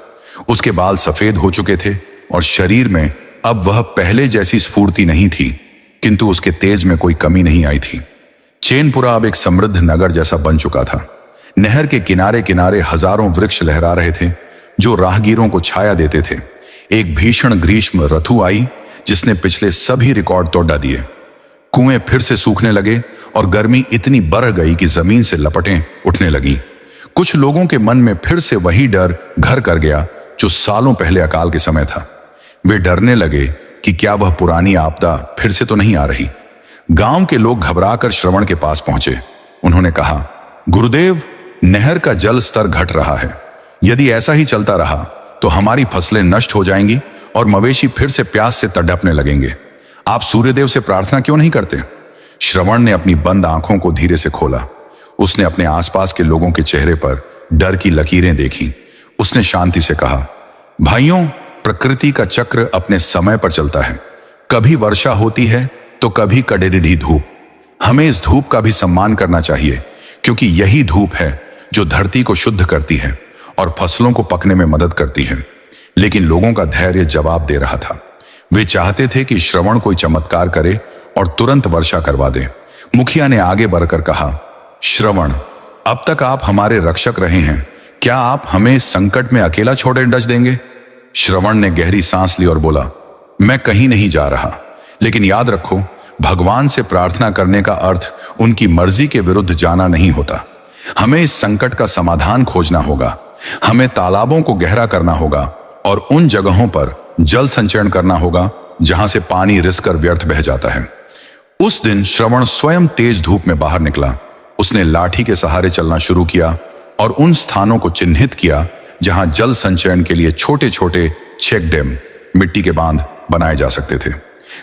उसके बाल सफेद हो चुके थे और शरीर में अब वह पहले जैसी स्फूर्ति नहीं थी, किंतु उसके तेज में कोई कमी नहीं आई थी। चैनपुरा अब एक समृद्ध नगर जैसा बन चुका था। नहर के किनारे किनारे हजारों वृक्ष लहरा रहे थे जो राहगीरों को छाया देते थे। एक भीषण ग्रीष्म ऋतु आई जिसने पिछले सभी रिकॉर्ड तोड़ दिए। कुएं फिर से सूखने लगे और गर्मी इतनी बढ़ गई कि जमीन से लपटें उठने लगी। कुछ लोगों के मन में फिर से वही डर घर कर गया जो सालों पहले अकाल के समय था। वे डरने लगे कि क्या वह पुरानी आपदा फिर से तो नहीं आ रही। गांव के लोग घबराकर श्रवण के पास पहुंचे। उन्होंने कहा, गुरुदेव, नहर का जल स्तर घट रहा है। यदि ऐसा ही चलता रहा तो हमारी फसलें नष्ट हो जाएंगी और मवेशी फिर से प्यास से तड़पने लगेंगे। आप सूर्यदेव से प्रार्थना क्यों नहीं करते? श्रवण ने अपनी बंद आंखों को धीरे से खोला। उसने अपने आसपास के लोगों के चेहरे पर डर की लकीरें देखी। उसने शांति से कहा, भाइयों, प्रकृति का चक्र अपने समय पर चलता है। कभी वर्षा होती है तो कभी कड़ेरी धूप। हमें इस धूप का भी सम्मान करना चाहिए, क्योंकि यही धूप है जो धरती को शुद्ध करती है और फसलों को पकने में मदद करती है। लेकिन लोगों का धैर्य जवाब दे रहा था। वे चाहते थे कि श्रवण कोई चमत्कार करे और तुरंत वर्षा करवा दे। मुखिया ने आगे बढ़कर कहा, श्रवण, अब तक आप हमारे रक्षक रहे हैं, क्या आप हमें संकट में अकेला छोड़े डस देंगे? श्रवण ने गहरी सांस ली और बोला, मैं कहीं नहीं जा रहा, लेकिन याद रखो, भगवान से प्रार्थना करने का अर्थ उनकी मर्जी के विरुद्ध जाना नहीं होता। हमें इस संकट का समाधान खोजना होगा। हमें तालाबों को गहरा करना होगा और उन जगहों पर जल संचयन करना होगा जहां से पानी रिसकर व्यर्थ बह जाता है। उस दिन श्रवण स्वयं तेज धूप में बाहर निकला। उसने लाठी के सहारे चलना शुरू किया और उन स्थानों को चिन्हित किया जहां जल संचयन के लिए छोटे छोटे चेक डैम, मिट्टी के बांध बनाए जा सकते थे।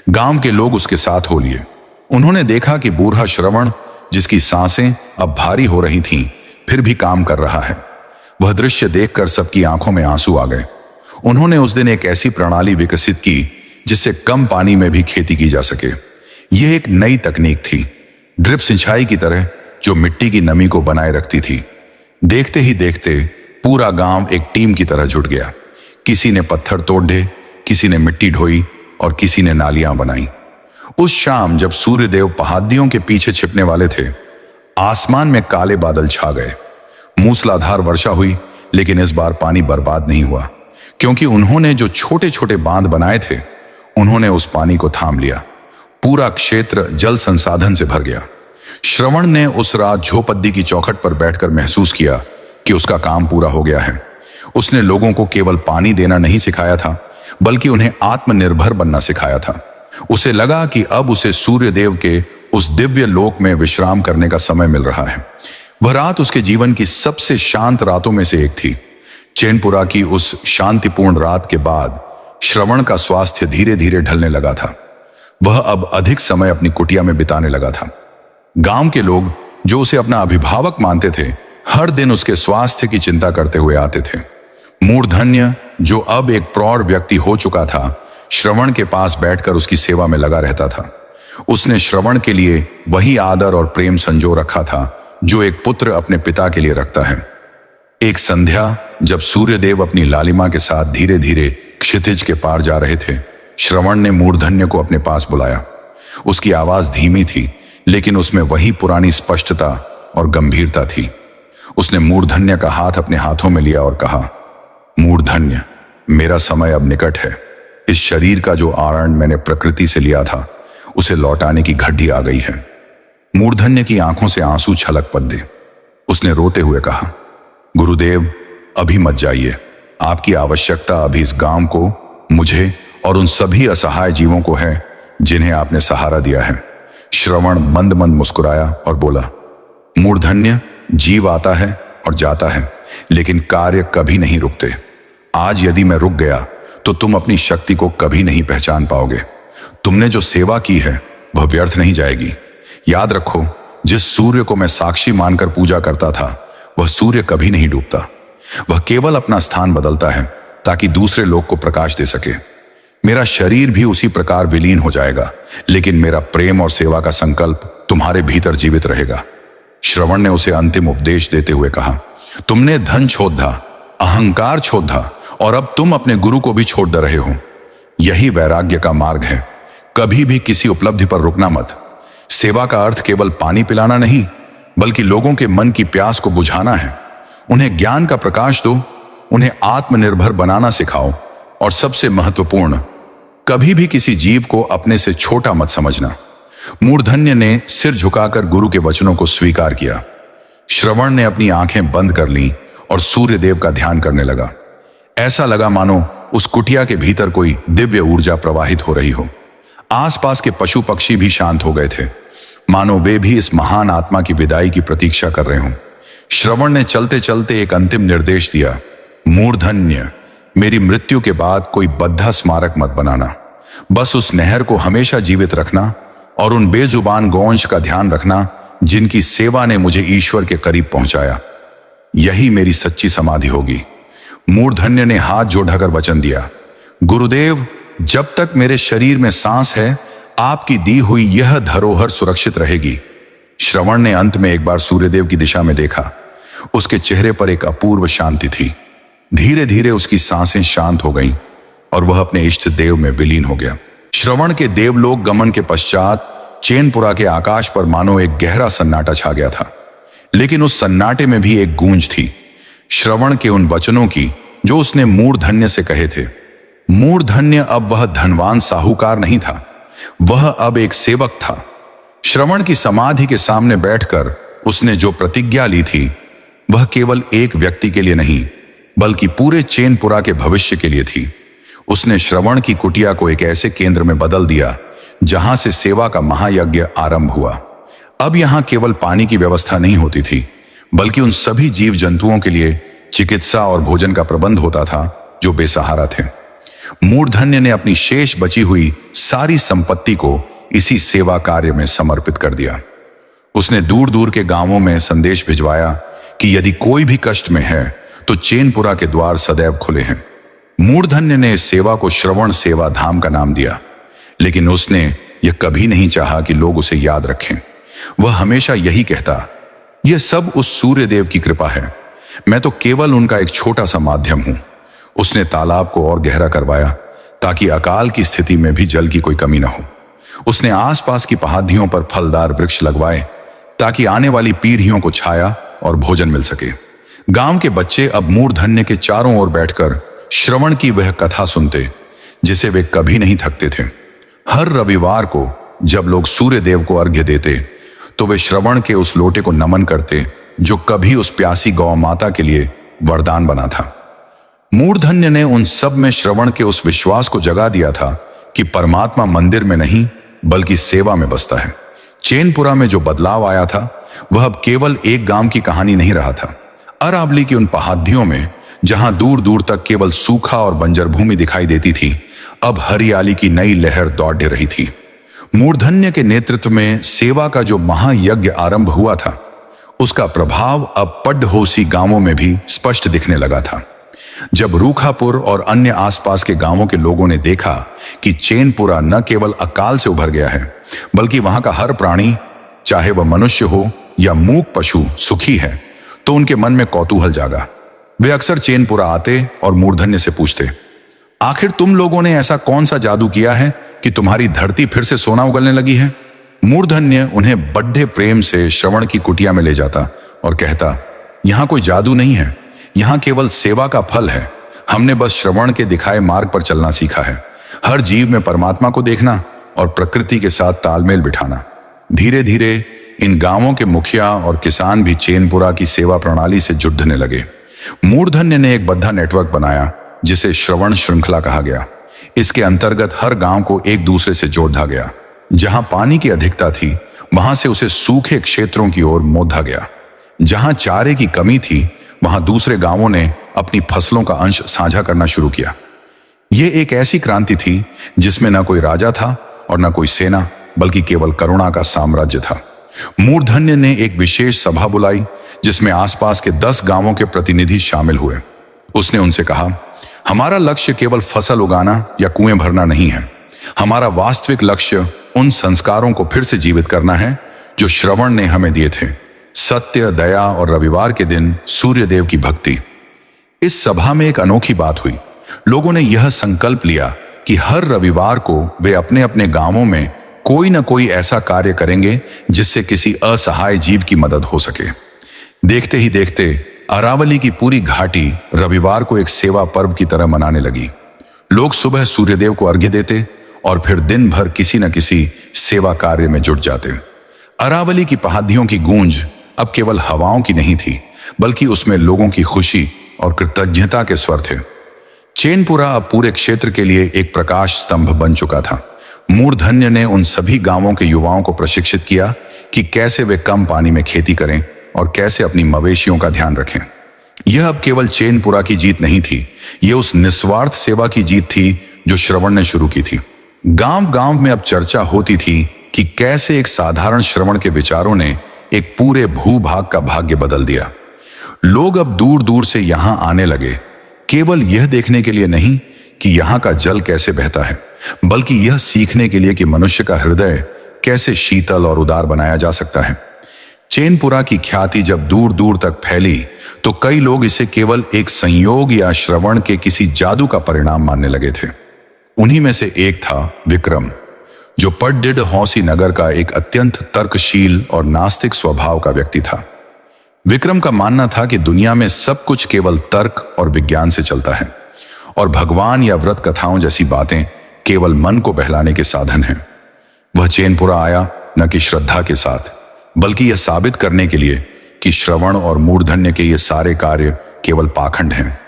गांव के लोग उसके साथ हो लिए। उन्होंने देखा कि बूढ़ा श्रवण, जिसकी सांसें अब भारी हो रही थीं, फिर भी काम कर रहा है। वह दृश्य देखकर सबकी आंखों में आंसू आ गए। उन्होंने उस दिन एक ऐसी प्रणाली विकसित की जिससे कम पानी में भी खेती की जा सके। यह एक नई तकनीक थी, ड्रिप सिंचाई की तरह, जो मिट्टी की नमी को बनाए रखती थी। देखते ही देखते पूरा गांव एक टीम की तरह जुट गया। किसी ने पत्थर तोड़े, किसी ने मिट्टी ढोई और किसी ने नालियां बनाई। उस शाम जब सूर्यदेव पहाड़ियों के पीछे छिपने वाले थे, आसमान में काले बादल छा गए। मूसलाधार वर्षा हुई, लेकिन इस बार पानी बर्बाद नहीं हुआ, क्योंकि उन्होंने जो छोटे छोटे बांध बनाए थे, उन्होंने उस पानी को थाम लिया। पूरा क्षेत्र जल संसाधन से भर गया। श्रवण ने उस रात झोपड़ी की चौखट पर बैठकर महसूस किया कि उसका काम पूरा हो गया है। उसने लोगों को केवल पानी देना नहीं सिखाया था, बल्कि उन्हें आत्मनिर्भर बनना सिखाया था। उसे लगा कि अब उसे सूर्यदेव के उस दिव्य लोक में विश्राम करने का समय मिल रहा है। वह रात उसके जीवन की सबसे शांत रातों में से एक थी। चैनपुरा की उस शांतिपूर्ण रात के बाद श्रवण का स्वास्थ्य धीरे धीरे ढलने लगा था। वह अब अधिक समय अपनी कुटिया में बिताने लगा था। गांव के लोग, जो उसे अपना अभिभावक मानते थे, हर दिन उसके स्वास्थ्य की चिंता करते हुए आते थे। मूर्धन्य, जो अब एक प्रौढ़ व्यक्ति हो चुका था, श्रवण के पास बैठकर उसकी सेवा में लगा रहता था। उसने श्रवण के लिए वही आदर और प्रेम संजो रखा था जो एक पुत्र अपने पिता के लिए रखता है। एक संध्या जब सूर्यदेव अपनी लालिमा के साथ धीरे धीरे क्षितिज के पार जा रहे थे, श्रवण ने मूर्धन्य को अपने पास बुलाया। उसकी आवाज धीमी थी, लेकिन उसमें वही पुरानी स्पष्टता और गंभीरता थी। उसने मूर्धन्य का हाथ अपने हाथों में लिया और कहा, मूर्धन्य, मेरा समय अब निकट है। इस शरीर का जो आरण मैंने प्रकृति से लिया था, उसे लौटाने की घड़ी आ गई है। मूर्धन्य की आंखों से आंसू छलक पड़े। उसने रोते हुए कहा, गुरुदेव, अभी मत जाइए। आपकी आवश्यकता अभी इस गांव को, मुझे और उन सभी असहाय जीवों को है जिन्हें आपने सहारा दिया है। श्रवण मंद मंद मुस्कुराया और बोला, मूर्धन्य, जीव आता है और जाता है, लेकिन कार्य कभी नहीं रुकते। आज यदि मैं रुक गया तो तुम अपनी शक्ति को कभी नहीं पहचान पाओगे। तुमने जो सेवा की है वह व्यर्थ नहीं जाएगी। याद रखो, जिस सूर्य को मैं साक्षी मानकर पूजा करता था, वह सूर्य कभी नहीं डूबता। वह केवल अपना स्थान बदलता है ताकि दूसरे लोग को प्रकाश दे सके। मेरा शरीर भी उसी प्रकार विलीन हो जाएगा, लेकिन मेरा प्रेम और सेवा का संकल्प तुम्हारे भीतर जीवित रहेगा। श्रवण ने उसे अंतिम उपदेश देते हुए कहा, तुमने धन छोड़ा, अहंकार छोड़ा और अब तुम अपने गुरु को भी छोड़ रहे हो। यही वैराग्य का मार्ग है। कभी भी किसी उपलब्धि पर रुकना मत। सेवा का अर्थ केवल पानी पिलाना नहीं, बल्कि लोगों के मन की प्यास को बुझाना है। उन्हें ज्ञान का प्रकाश दो, उन्हें आत्मनिर्भर बनाना सिखाओ, और सबसे महत्वपूर्ण, कभी भी किसी जीव को अपने से छोटा मत समझना। मूर्धन्य ने सिर झुकाकर गुरु के वचनों को स्वीकार किया। श्रवण ने अपनी आंखें बंद कर लीं और सूर्यदेव का ध्यान करने लगा। ऐसा लगा मानो उस कुटिया के भीतर कोई दिव्य ऊर्जा प्रवाहित हो रही हो। आसपास के पशु पक्षी भी शांत हो गए थे, मानो वे भी इस महान आत्मा की विदाई की प्रतीक्षा कर रहे हों। श्रवण ने चलते चलते एक अंतिम निर्देश दिया, मूर्धन्य, मेरी मृत्यु के बाद कोई बद्धा स्मारक मत बनाना। बस उस नहर को हमेशा जीवित रखना और उन बेजुबान गौंश का ध्यान रखना जिनकी सेवा ने मुझे ईश्वर के करीब पहुंचाया। यही मेरी सच्ची समाधि होगी। मूर्धन्य ने हाथ जोड़कर वचन दिया, गुरुदेव, जब तक मेरे शरीर में सांस है, आपकी दी हुई यह धरोहर सुरक्षित रहेगी। श्रवण ने अंत में एक बार सूर्यदेव की दिशा में देखा। उसके चेहरे पर एक अपूर्व शांति थी। धीरे धीरे उसकी सांसें शांत हो गईं और वह अपने इष्ट देव में विलीन हो गया। श्रवण के देवलोक गमन के पश्चात चैनपुरा के आकाश पर मानो एक गहरा सन्नाटा छा गया था, लेकिन उस सन्नाटे में भी एक गूंज थी, श्रवण के उन वचनों की जो उसने मूर्धन्य से कहे थे। मूर्धन्य अब वह धनवान साहूकार नहीं था, वह अब एक सेवक था। श्रवण की समाधि के सामने बैठकर उसने जो प्रतिज्ञा ली थी, वह केवल एक व्यक्ति के लिए नहीं, बल्कि पूरे चैनपुरा के भविष्य के लिए थी। उसने श्रवण की कुटिया को एक ऐसे केंद्र में बदल दिया जहां से सेवा का महायज्ञ आरंभ हुआ। अब यहां केवल पानी की व्यवस्था नहीं होती थी, बल्कि उन सभी जीव जंतुओं के लिए चिकित्सा और भोजन का प्रबंध होता था जो बेसहारा थे। मूर्धन्य ने अपनी शेष बची हुई सारी संपत्ति को इसी सेवा कार्य में समर्पित कर दिया। उसने दूर दूर के गांवों में संदेश भिजवाया कि यदि कोई भी कष्ट में है तो चैनपुरा के द्वार सदैव खुले हैं। मूर्धन्य ने इस सेवा को श्रवण सेवा धाम का नाम दिया, लेकिन उसने यह कभी नहीं चाहा कि लोग उसे याद रखें। वह हमेशा यही कहता, यह सब उस सूर्यदेव की कृपा है, मैं तो केवल उनका एक छोटा सा माध्यम हूं। उसने तालाब को और गहरा करवाया ताकि अकाल की स्थिति में भी जल की कोई कमी न हो। उसने आसपास की पहाड़ियों पर फलदार वृक्ष लगवाए ताकि आने वाली पीढ़ियों को छाया और भोजन मिल सके। गांव के बच्चे अब मूर्धन्य के चारों ओर बैठकर श्रवण की वह कथा सुनते जिसे वे कभी नहीं थकते थे। हर रविवार को जब लोग सूर्यदेव को अर्घ्य देते तो वे श्रवण के उस लोटे को नमन करते जो कभी उस प्यासी गौ माता के लिए वरदान बना था। मूर्धन्य ने उन सब में श्रवण के उस विश्वास को जगा दिया था कि परमात्मा मंदिर में नहीं बल्कि सेवा में बसता है। चैनपुरा में जो बदलाव आया था वह अब केवल एक गांव की कहानी नहीं रहा था। अरावली की उन पहाड़ियों में जहां दूर दूर तक केवल सूखा और बंजर भूमि दिखाई देती थी, अब हरियाली की नई लहर दौड़ रही थी। मूर्धन्य के नेतृत्व में सेवा का जो महायज्ञ आरंभ हुआ था, उसका प्रभाव अब पड्डहोसी गांवों में भी स्पष्ट दिखने लगा था। जब रूखापुर और अन्य आसपास के गांवों के लोगों ने देखा कि चैनपुरा न केवल अकाल से उभर गया है, बल्कि वहां का हर प्राणी, चाहे वह मनुष्य हो या मूक पशु, सुखी है, तो उनके मन में कौतूहल जागा। वे अक्सर चैनपुरा आते और मूर्धन्य से पूछते, आखिर तुम लोगों ने ऐसा कौन सा जादू किया है कि तुम्हारी धरती फिर से सोना उगलने लगी है? मूर्धन्य उन्हें बड़े प्रेम से श्रवण की कुटिया में ले जाता और कहता, यहां कोई जादू नहीं है, यहां केवल सेवा का फल है। हमने बस श्रवण के दिखाए मार्ग पर चलना सीखा है, हर जीव में परमात्मा को देखना और प्रकृति के साथ तालमेल बिठाना। धीरे धीरे इन गांवों के मुखिया और किसान भी चैनपुरा की सेवा प्रणाली से जुड़ने लगे। मूर्धन्य ने एक बद्धा नेटवर्क बनाया जिसे श्रवण श्रृंखला कहा गया। इसके अंतर्गत हर गांव को एक दूसरे से जोड़ा गया। जहां पानी की अधिकता थी, वहां से उसे सूखे क्षेत्रों की ओर मोड़ा गया। जहां चारे की कमी थी, वहां दूसरे गांवों ने अपनी फसलों का अंश साझा करना शुरू किया। यह एक ऐसी क्रांति थी जिसमें न कोई राजा था और न कोई सेना, बल्कि केवल करुणा का साम्राज्य था। मूर्धन्य ने एक विशेष सभा बुलाई जिसमें आसपास के 10 गांवों के प्रतिनिधि शामिल हुए। उसने उनसे कहा, हमारा लक्ष्य केवल फसल उगाना या कुएं भरना नहीं है। हमारा वास्तविक लक्ष्य उन संस्कारों को फिर से जीवित करना है जो श्रवण ने हमें दिए थे, सत्य, दया और रविवार के दिन सूर्य देव की भक्ति। इस सभा में एक अनोखी बात हुई। लोगों ने यह संकल्प लिया कि हर रविवार को वे अपने अपने गांवों में कोई न कोई ऐसा कार्य करेंगे जिससे किसी असहाय जीव की मदद हो सके। देखते ही देखते अरावली की पूरी घाटी रविवार को एक सेवा पर्व की तरह मनाने लगी। लोग सुबह सूर्यदेव को अर्घ्य देते और फिर दिन भर किसी न किसी सेवा कार्य में जुट जाते। अरावली की पहाड़ियों की गूंज अब केवल हवाओं की नहीं थी, बल्कि उसमें लोगों की खुशी और कृतज्ञता के स्वर थे। चैनपुरा अब पूरे क्षेत्र के लिए एक प्रकाश स्तंभ बन चुका था। मूर्धन्य ने उन सभी गांवों के युवाओं को प्रशिक्षित किया कि कैसे वे कम पानी में खेती करें और कैसे अपनी मवेशियों का ध्यान रखें। यह अब केवल चैनपुरा की जीत नहीं थी, यह उस निस्वार्थ सेवा की जीत थी जो श्रवण ने शुरू की थी। गांव गांव में अब चर्चा होती थी कि कैसे एक साधारण श्रवण के विचारों ने एक पूरे भूभाग का भाग्य बदल दिया। लोग अब दूर दूर से यहां आने लगे, केवल यह देखने के लिए नहीं कि यहां का जल कैसे बहता है, बल्कि यह सीखने के लिए कि मनुष्य का हृदय कैसे शीतल और उदार बनाया जा सकता है। चैनपुरा की ख्याति जब दूर दूर तक फैली तो कई लोग इसे केवल एक संयोग या श्रवण के किसी जादू का परिणाम मानने लगे थे। उन्हीं में से एक था विक्रम, जो पड्डिड हौसी नगर का एक अत्यंत तर्कशील और नास्तिक स्वभाव का व्यक्ति था। विक्रम का मानना था कि दुनिया में सब कुछ केवल तर्क और विज्ञान से चलता है और भगवान या व्रत कथाओं जैसी बातें केवल मन को बहलाने के साधन हैं। वह चैनपुरा आया न कि श्रद्धा के साथ, बल्कि यह साबित करने के लिए कि श्रवण और मूर्धन्य के ये सारे कार्य केवल पाखंड हैं।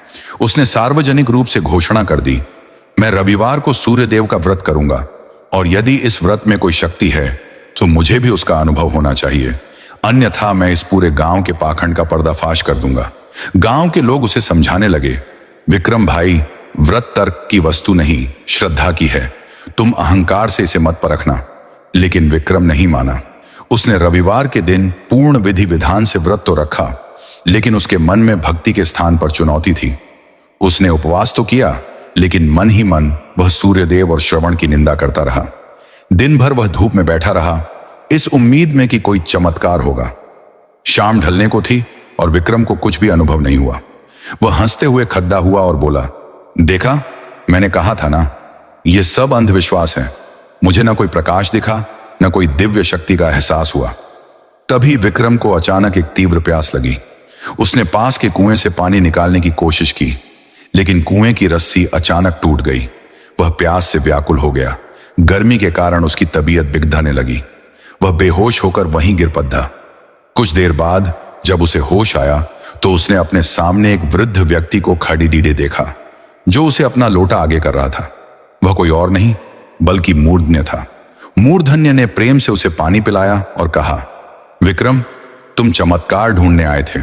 उसने सार्वजनिक रूप से घोषणा कर दी, मैं रविवार को सूर्यदेव का व्रत करूंगा और यदि इस व्रत में कोई शक्ति है तो मुझे भी उसका अनुभव होना चाहिए, अन्यथा मैं इस पूरे गांव के पाखंड का पर्दाफाश कर दूंगा। गांव के लोग उसे समझाने लगे, विक्रम भाई, व्रत तर्क की वस्तु नहीं, श्रद्धा की है, तुम अहंकार से इसे मत परखना। लेकिन विक्रम नहीं माना। उसने रविवार के दिन पूर्ण विधि विधान से व्रत तो रखा, लेकिन उसके मन में भक्ति के स्थान पर चुनौती थी। उसने उपवास तो किया, लेकिन मन ही मन वह सूर्यदेव और श्रवण की निंदा करता रहा। दिन भर वह धूप में बैठा रहा, इस उम्मीद में कि कोई चमत्कार होगा। शाम ढलने को थी और विक्रम को कुछ भी अनुभव नहीं हुआ। वह हंसते हुए खड्डा हुआ और बोला, देखा, मैंने कहा था ना, यह सब अंधविश्वास है। मुझे न कोई प्रकाश दिखा, न कोई दिव्य शक्ति का एहसास हुआ। तभी विक्रम को अचानक एक तीव्र प्यास लगी। उसने पास के कुएं से पानी निकालने की कोशिश की, लेकिन कुएं की रस्सी अचानक टूट गई। वह प्यास से व्याकुल हो गया। गर्मी के कारण उसकी तबीयत बिगड़ने लगी। वह बेहोश होकर वहीं गिर पड़ा। कुछ देर बाद जब उसे होश आया तो उसने अपने सामने एक वृद्ध व्यक्ति को खड़ी डीडे देखा, जो उसे अपना लोटा आगे कर रहा था। वह कोई और नहीं बल्कि मूर्धन्य था। मूर्धन्य ने प्रेम से उसे पानी पिलाया और कहा, विक्रम, तुम चमत्कार ढूंढने आए थे,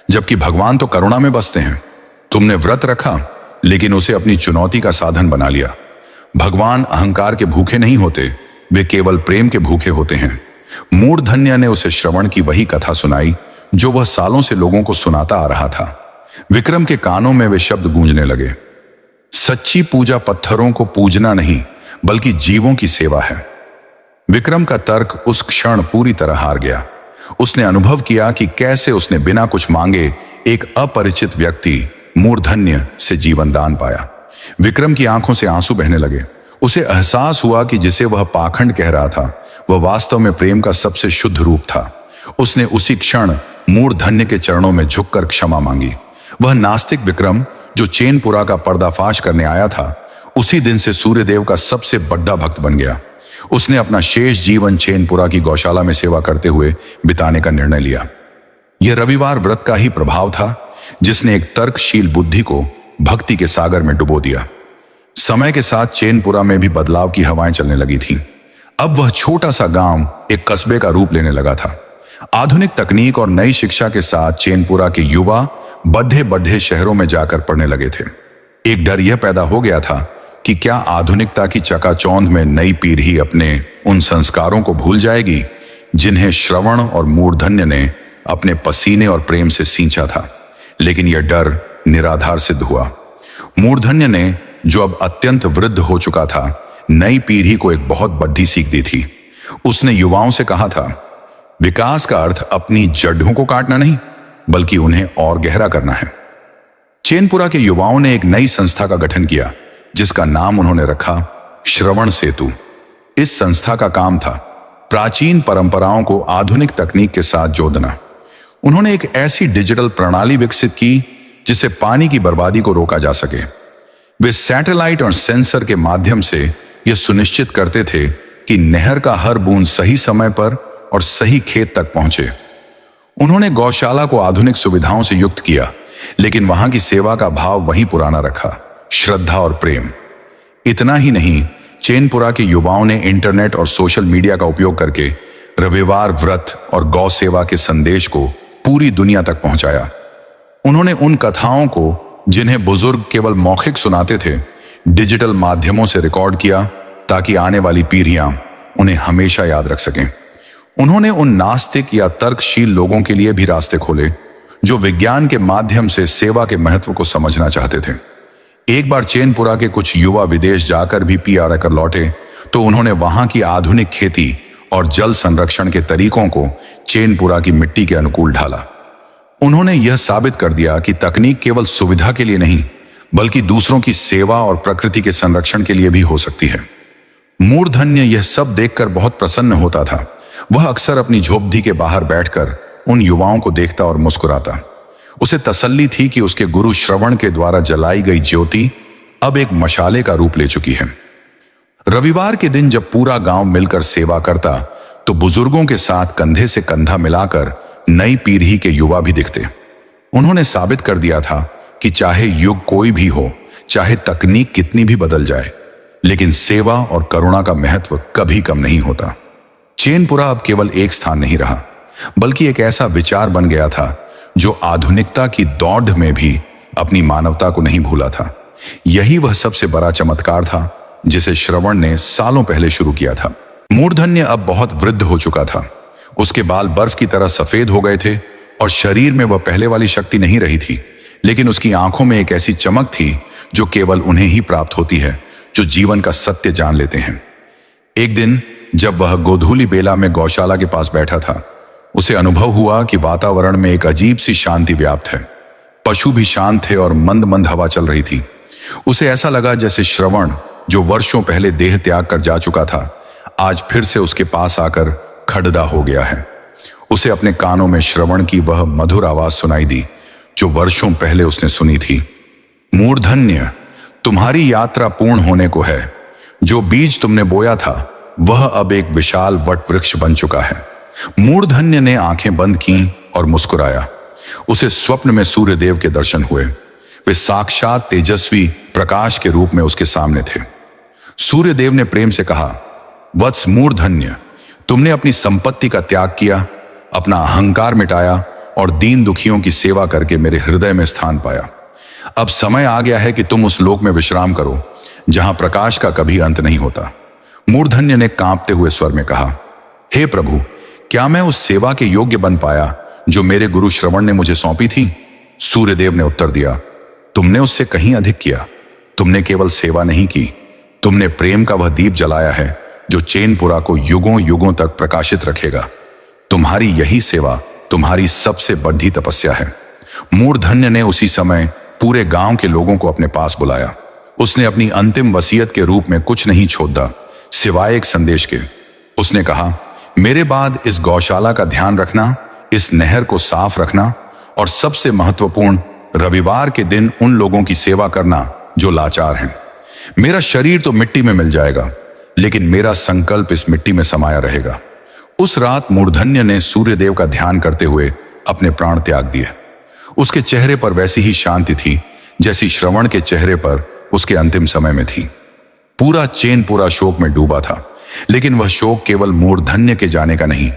जबकि भगवान तो करुणा में बसते हैं। तुमने व्रत रखा, लेकिन उसे अपनी चुनौती का साधन बना लिया। भगवान अहंकार के भूखे नहीं होते, वे केवल प्रेम के भूखे होते हैं। मूर्धन्य ने उसे श्रवण की वही कथा सुनाई जो वह सालों से लोगों को सुनाता आ रहा था। विक्रम के कानों में वे शब्द गूंजने लगे, सच्ची पूजा पत्थरों को पूजना नहीं बल्कि जीवों की सेवा है। विक्रम का तर्क उस क्षण पूरी तरह हार गया। उसने अनुभव किया कि कैसे उसने बिना कुछ मांगे एक अपरिचित व्यक्ति मूर्धन्य से जीवन दान पाया। विक्रम की आंखों से आंसू बहने लगे। उसे एहसास हुआ कि जिसे वह पाखंड कह रहा था वह वास्तव में प्रेम का सबसे शुद्ध रूप था। उसने उसी क्षण मूर्धन्य के चरणों में झुककर क्षमा मांगी। वह नास्तिक विक्रम जो चैनपुरा का पर्दाफाश करने आया था, उसी दिन से सूर्यदेव का सबसे बड़ा भक्त बन गया। उसने अपना शेष जीवन चैनपुरा की गौशाला में सेवा करते हुए बिताने का निर्णय लिया। यह रविवार व्रत का ही प्रभाव था जिसने एक तर्कशील बुद्धि को भक्ति के सागर में डुबो दिया। समय के साथ चैनपुरा में भी बदलाव की हवाएं चलने लगी थीं। अब वह छोटा सा गांव एक कस्बे का रूप लेने लगा था। आधुनिक तकनीक और नई शिक्षा के साथ चैनपुरा के युवा बड़े बड़े शहरों में जाकर पढ़ने लगे थे। एक डर यह पैदा हो गया था कि क्या आधुनिकता की चकाचौंध में नई पीढ़ी अपने उन संस्कारों को भूल जाएगी जिन्हें श्रवण और मूर्धन्य ने अपने पसीने और प्रेम से सींचा था। लेकिन यह डर निराधार सिद्ध हुआ। मूर्धन्य ने, जो अब अत्यंत वृद्ध हो चुका था, नई पीढ़ी को एक बहुत बड़ी सीख दी थी। उसने युवाओं से कहा था, विकास का अर्थ अपनी जड़ों को काटना नहीं बल्कि उन्हें और गहरा करना है। चैनपुरा के युवाओं ने एक नई संस्था का गठन किया जिसका नाम उन्होंने रखा श्रवण सेतु। इस संस्था का काम था प्राचीन परंपराओं को आधुनिक तकनीक के साथ जोड़ना। उन्होंने एक ऐसी डिजिटल प्रणाली विकसित की जिससे पानी की बर्बादी को रोका जा सके। वे सैटेलाइट और सेंसर के माध्यम से यह सुनिश्चित करते थे कि नहर का हर बूंद सही समय पर और सही खेत तक पहुंचे। उन्होंने गौशाला को आधुनिक सुविधाओं से युक्त किया, लेकिन वहां की सेवा का भाव वहीं पुराना रखा, श्रद्धा और प्रेम। इतना ही नहीं, चैनपुरा के युवाओं ने इंटरनेट और सोशल मीडिया का उपयोग करके रविवार व्रत और गौ सेवा के संदेश को पूरी दुनिया तक पहुंचाया। उन्होंने उन कथाओं को जिन्हें बुजुर्ग केवल मौखिक सुनाते थे, डिजिटल माध्यमों से रिकॉर्ड किया ताकि आने वाली पीढ़ियां उन्हें हमेशा याद रख सकें। उन्होंने उन नास्तिक या तर्कशील लोगों के लिए भी रास्ते खोले जो विज्ञान के माध्यम से सेवा के महत्व को समझना चाहते थे। एक बार चैनपुरा के कुछ युवा विदेश जाकर भी पीआर कर लौटे तो उन्होंने वहां की आधुनिक खेती और जल संरक्षण के तरीकों को चैनपुरा की मिट्टी के अनुकूल ढाला। उन्होंने यह साबित कर दिया कि तकनीक केवल सुविधा के लिए नहीं बल्कि दूसरों की सेवा और प्रकृति के संरक्षण के लिए भी हो सकती है। मूर्धन्य यह सब देखकर बहुत प्रसन्न होता था। वह अक्सर अपनी झोपड़ी के बाहर बैठकर उन युवाओं को देखता और मुस्कुराता। उसे तसल्ली थी कि उसके गुरु श्रवण के द्वारा जलाई गई ज्योति अब एक मशाले का रूप ले चुकी है। रविवार के दिन जब पूरा गांव मिलकर सेवा करता तो बुजुर्गों के साथ कंधे से कंधा मिलाकर नई पीढ़ी के युवा भी दिखते। उन्होंने साबित कर दिया था कि चाहे युग कोई भी हो, चाहे तकनीक कितनी भी बदल जाए, लेकिन सेवा और करुणा का महत्व कभी कम नहीं होता। चैनपुरा अब केवल एक स्थान नहीं रहा बल्कि एक ऐसा विचार बन गया था जो आधुनिकता की दौड़ में भी अपनी मानवता को नहीं भूला था। यही वह सबसे बड़ा चमत्कार था जिसे श्रवण ने सालों पहले शुरू किया था। मूर्धन्य अब बहुत वृद्ध हो चुका था। उसके बाल बर्फ की तरह सफेद हो गए थे और शरीर में वह पहले वाली शक्ति नहीं रही थी, लेकिन उसकी आंखों में एक ऐसी चमक थी जो केवल उन्हें ही प्राप्त होती है जो जीवन का सत्य जान लेते हैं। एक दिन जब वह गोधूली बेला में गौशाला के पास बैठा था, उसे अनुभव हुआ कि वातावरण में एक अजीब सी शांति व्याप्त है। पशु भी शांत थे और मंद मंद हवा चल रही थी। उसे ऐसा लगा जैसे श्रवण, जो वर्षों पहले देह त्याग कर जा चुका था, आज फिर से उसके पास आकर खड़दा हो गया है। उसे अपने कानों में श्रवण की वह मधुर आवाज सुनाई दी जो वर्षों पहले उसने सुनी थी। मूर्धन्य, तुम्हारी यात्रा पूर्ण होने को है। जो बीज तुमने बोया था वह अब एक विशाल वट वृक्ष बन चुका है। मूर्धन्य ने आंखें बंद की और मुस्कुराया। उसे स्वप्न में सूर्यदेव के दर्शन हुए। वे साक्षात तेजस्वी प्रकाश के रूप में उसके सामने थे। सूर्यदेव ने प्रेम से कहा, वत्स मूर्धन्य, तुमने अपनी संपत्ति का त्याग किया, अपना अहंकार मिटाया और दीन दुखियों की सेवा करके मेरे हृदय में स्थान पाया। अब समय आ गया है कि तुम उस लोक में विश्राम करो जहां प्रकाश का कभी अंत नहीं होता। मूर्धन्य ने कांपते हुए स्वर में कहा, हे प्रभु, क्या मैं उस सेवा के योग्य बन पाया जो मेरे गुरु श्रवण ने मुझे सौंपी थी? सूर्यदेव ने उत्तर दिया, तुमने उससे कहीं अधिक किया। तुमने केवल सेवा नहीं की, तुमने प्रेम का वह दीप जलाया है जो चैनपुरा को युगों युगों तक प्रकाशित रखेगा। तुम्हारी यही सेवा तुम्हारी सबसे बड़ी तपस्या है। मूर्धन्य ने उसी समय पूरे गांव के लोगों को अपने पास बुलाया। उसने अपनी अंतिम वसीयत के रूप में कुछ नहीं छोड़ा सिवाय एक संदेश के। उसने कहा, मेरे बाद इस गौशाला का ध्यान रखना, इस नहर को साफ रखना और सबसे महत्वपूर्ण, रविवार के दिन उन लोगों की सेवा करना जो लाचार हैं। मेरा शरीर तो मिट्टी में मिल जाएगा, लेकिन मेरा संकल्प इस मिट्टी में समाया रहेगा। उस रात मूर्धन्य ने सूर्यदेव का ध्यान करते हुए अपने प्राण त्याग दिए। उसके चेहरे पर वैसी ही शांति थी जैसी श्रवण के चेहरे पर उसके अंतिम समय में थी। पूरा चैनपुरा शोक में डूबा था, लेकिन वह शोक केवल मूर्धन्य के जाने का नहीं,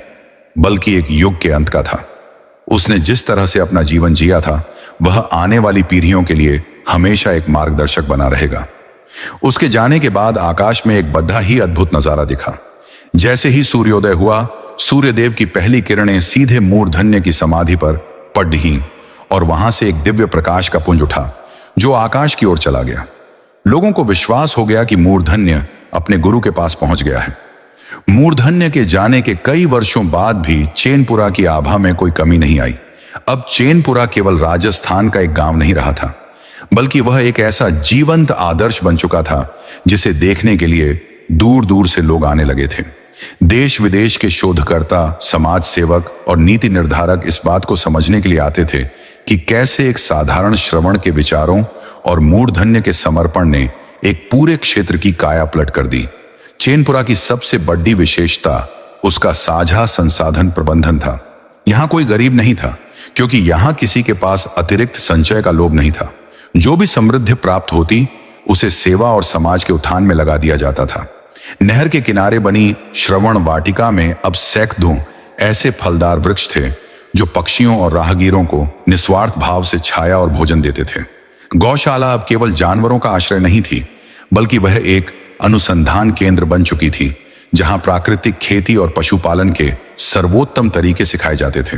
बल्कि एक युग के अंत का था। उसने जिस तरह से अपना जीवन जिया था, वह आने वाली पीढ़ियों के लिए हमेशा एक मार्गदर्शक बना रहेगा। उसके जाने के बाद आकाश में एक बड़ा ही अद्भुत नजारा दिखा। जैसे ही सूर्योदय हुआ, सूर्यदेव की पहली किरणें सीधे मूर्धन्य की समाधि पर पड़ हीं और वहां से एक दिव्य प्रकाश का पुंज उठा जो आकाश की ओर चला गया। लोगों को विश्वास हो गया कि मूर्धन्य अपने गुरु के पास पहुंच गया है। मूर्धन्य के जाने के कई वर्षों बाद भी चैनपुरा की आभा में कोई कमी नहीं आई। अब चैनपुरा केवल राजस्थान का एक गांव नहीं रहा था, बल्कि वह एक ऐसा जीवंत आदर्श बन चुका था जिसे देखने के लिए दूर दूर से लोग आने लगे थे। देश विदेश के शोधकर्ता, समाज सेवक और नीति निर्धारक इस बात को समझने के लिए आते थे कि कैसे एक साधारण श्रवण के विचारों और मूर्धन्य के समर्पण ने एक पूरे क्षेत्र की काया पलट कर दी। चैनपुरा की सबसे बड़ी विशेषता उसका साझा संसाधन प्रबंधन था। यहां कोई गरीब नहीं था, क्योंकि यहां किसी के पास अतिरिक्त संचय का लोभ नहीं था। जो भी समृद्धि प्राप्त होती, उसे सेवा और समाज के उत्थान में लगा दिया जाता था। नहर के किनारे बनी श्रवण वाटिका में अब सैकड़ों ऐसे फलदार वृक्ष थे जो पक्षियों और राहगीरों को निस्वार्थ भाव से छाया और भोजन देते थे। गौशाला अब केवल जानवरों का आश्रय नहीं थी, बल्कि वह एक अनुसंधान केंद्र बन चुकी थी, जहां प्राकृतिक खेती और पशुपालन के सर्वोत्तम तरीके सिखाए जाते थे।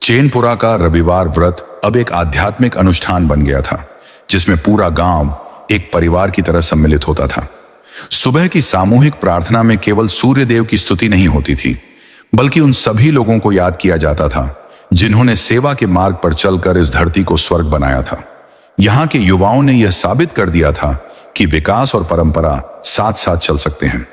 चैनपुरा का रविवार व्रत अब एक आध्यात्मिक अनुष्ठान बन गया था, जिसमें पूरा गांव एक परिवार की तरह सम्मिलित होता था। सुबह की सामूहिक प्रार्थना में केवल सूर्यदेव की स्तुति नहीं होती थी, बल्कि उन सभी लोगों को याद किया जाता था जिन्होंने सेवा के मार्ग पर चलकर इस धरती को स्वर्ग बनाया था। यहाँ के युवाओं ने यह साबित कर दिया था कि विकास और परंपरा साथ साथ चल सकते हैं।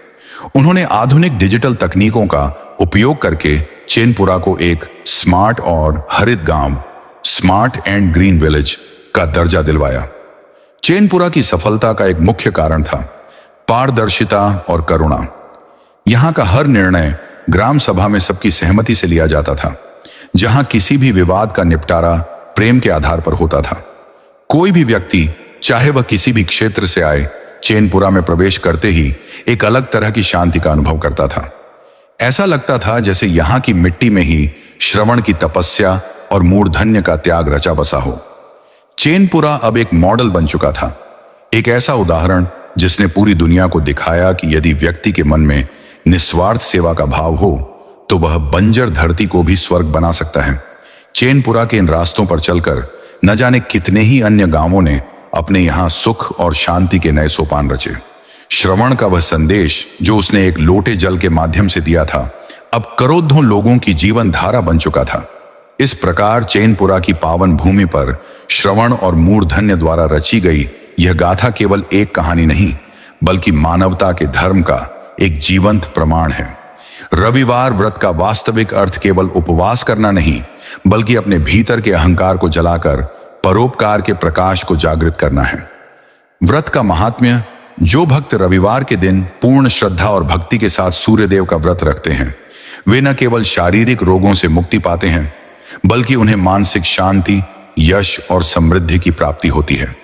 उन्होंने आधुनिक डिजिटल तकनीकों का उपयोग करके चैनपुरा को एक स्मार्ट और हरित गांव, स्मार्ट एंड ग्रीन विलेज का दर्जा दिलवाया। चैनपुरा की सफलता का एक मुख्य कारण था पारदर्शिता और करुणा। यहां का हर निर्णय ग्राम सभा में सबकी सहमति से लिया जाता था, जहां किसी भी विवाद का निपटारा प्रेम के आधार पर होता था। कोई भी व्यक्ति, चाहे वह किसी भी क्षेत्र से आए, चैनपुरा में प्रवेश करते ही एक अलग तरह की शांति का अनुभव करता था। ऐसा लगता था जैसे यहाँ की मिट्टी में ही श्रवण की तपस्या और मूर्धन्य का त्याग रचा बसा हो। चैनपुरा अब एक मॉडल बन चुका था, एक ऐसा उदाहरण जिसने पूरी दुनिया को दिखाया कि यदि व्यक्ति के मन में निस्वार्थ सेवा का भाव हो तो वह बंजर धरती को भी स्वर्ग बना सकता है। चैनपुरा के इन रास्तों पर चलकर न जाने कितने ही अन्य गांवों ने अपने यहाँ सुख और शांति के नए सोपान रचे। श्रवण का वह संदेश जो उसने एक लोटे जल के माध्यम से दिया था, अब करोड़ों लोगों की जीवन धारा बन चुका था। इस प्रकार चैनपुरा की पावन भूमि पर श्रवण और मूर्धन्य द्वारा रची गई यह गाथा केवल एक कहानी नहीं, बल्कि मानवता के धर्म का एक जीवंत प्रमाण है। रविवार व्रत का वास्तविक अर्थ केवल उपवास करना नहीं, बल्कि अपने भीतर के अहंकार को जलाकर परोपकार के प्रकाश को जागृत करना है। व्रत का महात्म्य: जो भक्त रविवार के दिन पूर्ण श्रद्धा और भक्ति के साथ सूर्यदेव का व्रत रखते हैं, वे न केवल शारीरिक रोगों से मुक्ति पाते हैं, बल्कि उन्हें मानसिक शांति, यश और समृद्धि की प्राप्ति होती है।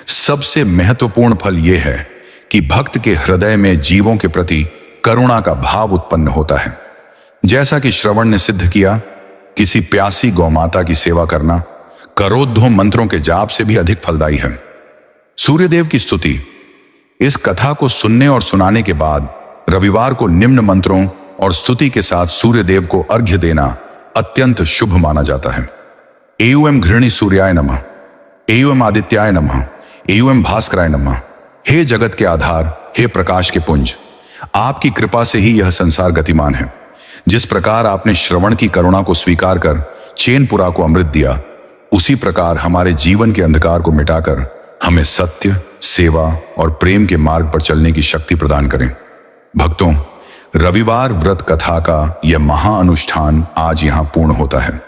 सबसे महत्वपूर्ण फल यह है कि भक्त के हृदय में जीवों के प्रति करुणा का भाव उत्पन्न होता है। जैसा कि श्रवण ने सिद्ध किया, किसी प्यासी गौमाता की सेवा करना करोड़ों मंत्रों के जाप से भी अधिक फलदायी है। सूर्यदेव की स्तुति: इस कथा को सुनने और सुनाने के बाद रविवार को निम्न मंत्रों और स्तुति के साथ सूर्यदेव को अर्घ्य देना अत्यंत शुभ माना जाता है। एयूएम घृणी सूर्याय नमः, एयूएम आदित्याय नमः, एयूएम भास्कराय नमः। हे जगत के आधार, हे प्रकाश के पुंज, आपकी कृपा से ही यह संसार गतिमान है। जिस प्रकार आपने श्रवण की करुणा को स्वीकार कर चैनपुरा को अमृत दिया, उसी प्रकार हमारे जीवन के अंधकार को मिटाकर हमें सत्य, सेवा और प्रेम के मार्ग पर चलने की शक्ति प्रदान करें। भक्तों, रविवार व्रत कथा का यह महाअनुष्ठान आज यहां पूर्ण होता है।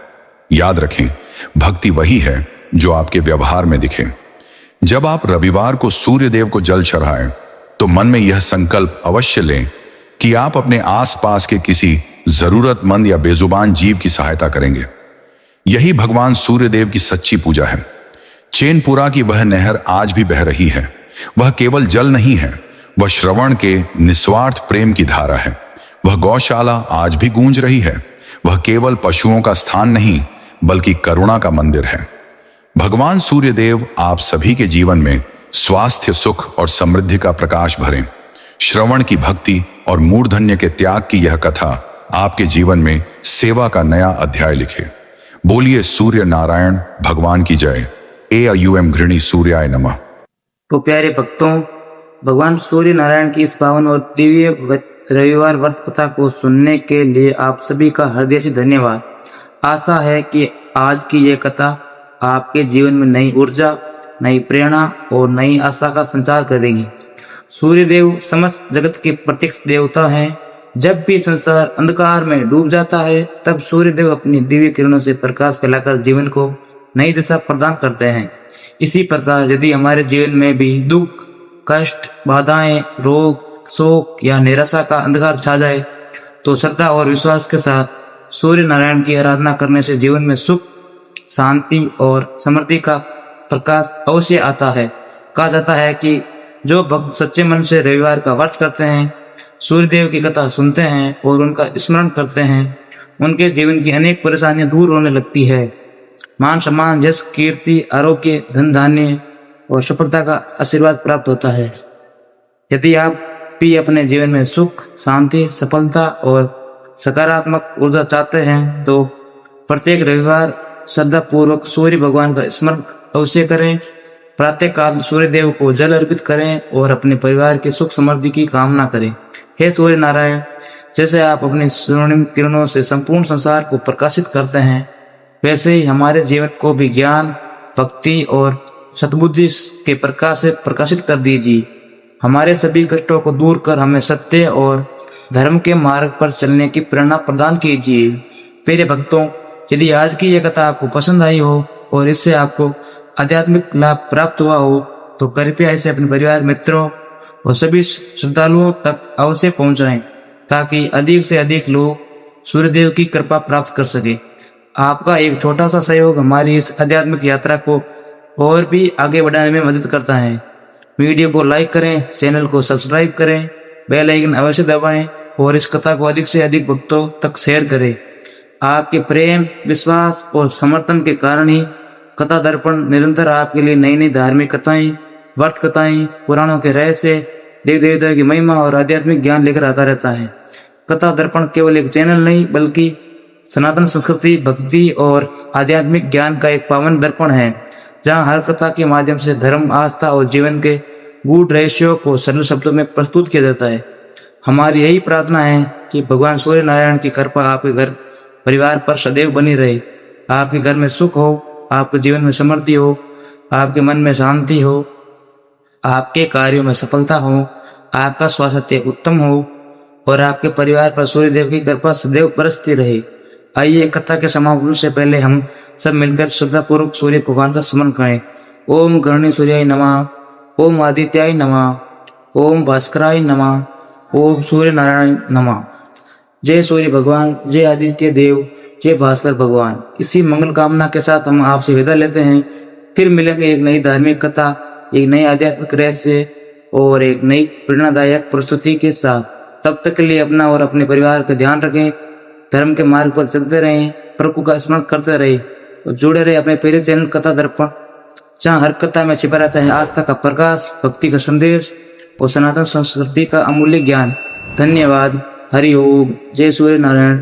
याद रखें, भक्ति वही है जो आपके व्यवहार में दिखे। जब आप रविवार को सूर्य देव को जल चढ़ाएं, तो मन में यह संकल्प अवश्य लें कि आप अपने आसपास के किसी जरूरतमंद या बेजुबान जीव की सहायता करेंगे। यही भगवान सूर्य देव की सच्ची पूजा है। चैनपुरा की वह नहर आज भी बह रही है। वह केवल जल नहीं है, वह श्रवण के निस्वार्थ प्रेम की धारा है। वह गौशाला आज भी गूंज रही है। वह केवल पशुओं का स्थान नहीं, बल्कि करुणा का मंदिर है। भगवान सूर्य देव आप सभी के जीवन में स्वास्थ्य, सुख और समृद्धि का प्रकाश भरें। श्रवण की भक्ति और मूर्धन्य के त्याग की यह कथा आपके जीवन में सेवा का नया अध्याय लिखे। बोलिए सूर्य नारायण भगवान की जय। एयूएम घृणी सूर्याय नमः। तो प्यारे भक्तों, भगवान सूर्य नारायण की इस पावन और दिव्य रविवार व्रत कथा को सुनने के लिए आप सभी का हृदय से धन्यवाद। आशा है कि आज की ये कथा आपके जीवन में नई ऊर्जा, नई प्रेरणा और नई आशा का संचार करेगी। सूर्य देव समस्त जगत के प्रत्यक्ष देवता हैं। जब भी संसार अंधकार में डूब जाता है, तब सूर्य देव अपनी दिव्य किरणों से प्रकाश फैलाकर जीवन को नई दिशा प्रदान करते हैं। इसी प्रकार यदि हमारे जीवन में भी दुख, कष्ट, बाधाएं, रोग, शोक या निराशा का अंधकार छा जाए, तो श्रद्धा और विश्वास के साथ सूर्य नारायण की आराधना करने से जीवन में सुख, शांति और समृद्धि का प्रकाश अवश्य आता है। कहा जाता है कि जो भक्त सच्चे मन से रविवार का व्रत करते हैं, सूर्य देव की कथा सुनते हैं और उनका स्मरण करते हैं, उनके जीवन की अनेक परेशानियां दूर होने लगती है। मान सम्मान, यश, कीर्ति, आरोग्य, धन धान्य और सफलता का आशीर्वाद प्राप्त होता है। यदि आप भी अपने जीवन में सुख, शांति, सफलता और सकारात्मक ऊर्जा चाहते हैं, तो प्रत्येक रविवार श्रद्धा पूर्वक सूर्य भगवान का स्मरण अवश्य करें। प्रातः काल सूर्य देव को जल अर्पित करें और अपने परिवार की सुख समृद्धि की कामना करें। हे सूर्य नारायण, जैसे आप अपनी स्वर्णिम किरणों से संपूर्ण संसार को प्रकाशित करते हैं, वैसे ही हमारे जीवन को भी ज्ञान, भक्ति और सद्बुद्धि के प्रकाश से प्रकाशित कर दीजिए। हमारे सभी कष्टों को दूर कर हमें सत्य और धर्म के मार्ग पर चलने की प्रेरणा प्रदान कीजिए। प्रिय भक्तों, यदि आज की यह कथा आपको पसंद आई हो और इससे आपको आध्यात्मिक लाभ प्राप्त हुआ हो, तो कृपया इसे अपने परिवार, मित्रों और सभी श्रद्धालुओं तक अवश्य पहुंचाएं, ताकि अधिक से अधिक लोग सूर्यदेव की कृपा प्राप्त कर सके। आपका एक छोटा सा सहयोग हमारी इस आध्यात्मिक यात्रा को और भी आगे बढ़ाने में मदद करता है। वीडियो को लाइक करें, चैनल को सब्सक्राइब करें, बेल आइकन अवश्य दबाएं और इस कथा को अधिक से अधिक भक्तों तक शेयर करें। आपके प्रेम, विश्वास और समर्थन के कारण ही कथा दर्पण निरंतर आपके लिए नई नई धार्मिक कथाएं, व्रत कथाएं, पुराणों के रहस्य, देवी देवताओं की महिमा और आध्यात्मिक ज्ञान लेकर आता रहता है। कथा दर्पण केवल एक चैनल नहीं, बल्कि सनातन संस्कृति, भक्ति और आध्यात्मिक ज्ञान का एक पावन दर्पण है, जहां हर कथा के माध्यम से धर्म, आस्था और जीवन के गूढ़ रहस्यों को सरल शब्दों में प्रस्तुत किया जाता है। हमारी यही प्रार्थना है कि भगवान सूर्य नारायण की कृपा आपके घर परिवार पर सदैव बनी रहे। आपके घर में सुख हो, आपके जीवन में समृद्धि हो, आपके मन में शांति हो, आपके कार्यों में सफलता हो, आपका स्वास्थ्य उत्तम हो और आपके परिवार पर सूर्य देव की कृपा सदैव बरसती रहे। आइए कथा के समापन से पहले हम सब मिलकर श्रद्धा पूर्वक सूर्य भगवान का स्मरण करें। ओम घृणी सूर्याय नमः, ओम आदित्याय नमः, ओम भास्कराय नमः, ओम सूर्य नारायण नमः। जय सूर्य भगवान, जय आदित्य देव, जय भास्कर भगवान। इसी मंगल कामना के साथ हम आपसे विदा लेते हैं। फिर मिलेंगे एक नई धार्मिक कथा, एक नई आध्यात्मिक रहस्य और एक नई प्रेरणादायक प्रस्तुति के साथ। तब तक के लिए अपना और अपने परिवार का ध्यान रखें, धर्म के मार्ग पर चलते रहें, प्रभु का स्मरण करते रहे और जुड़े रहे अपने प्रिय चैनल कथा दर्पण, जहाँ हर कथा में छिपा रहता है आस्था का प्रकाश, भक्ति का संदेश और सनातन संस्कृति का अमूल्य ज्ञान। धन्यवाद। हरि ओम। जय सूर्य नारायण,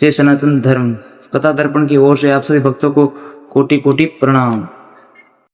जय सनातन धर्म। कथा दर्पण की ओर से आप सभी भक्तों को कोटि कोटि प्रणाम।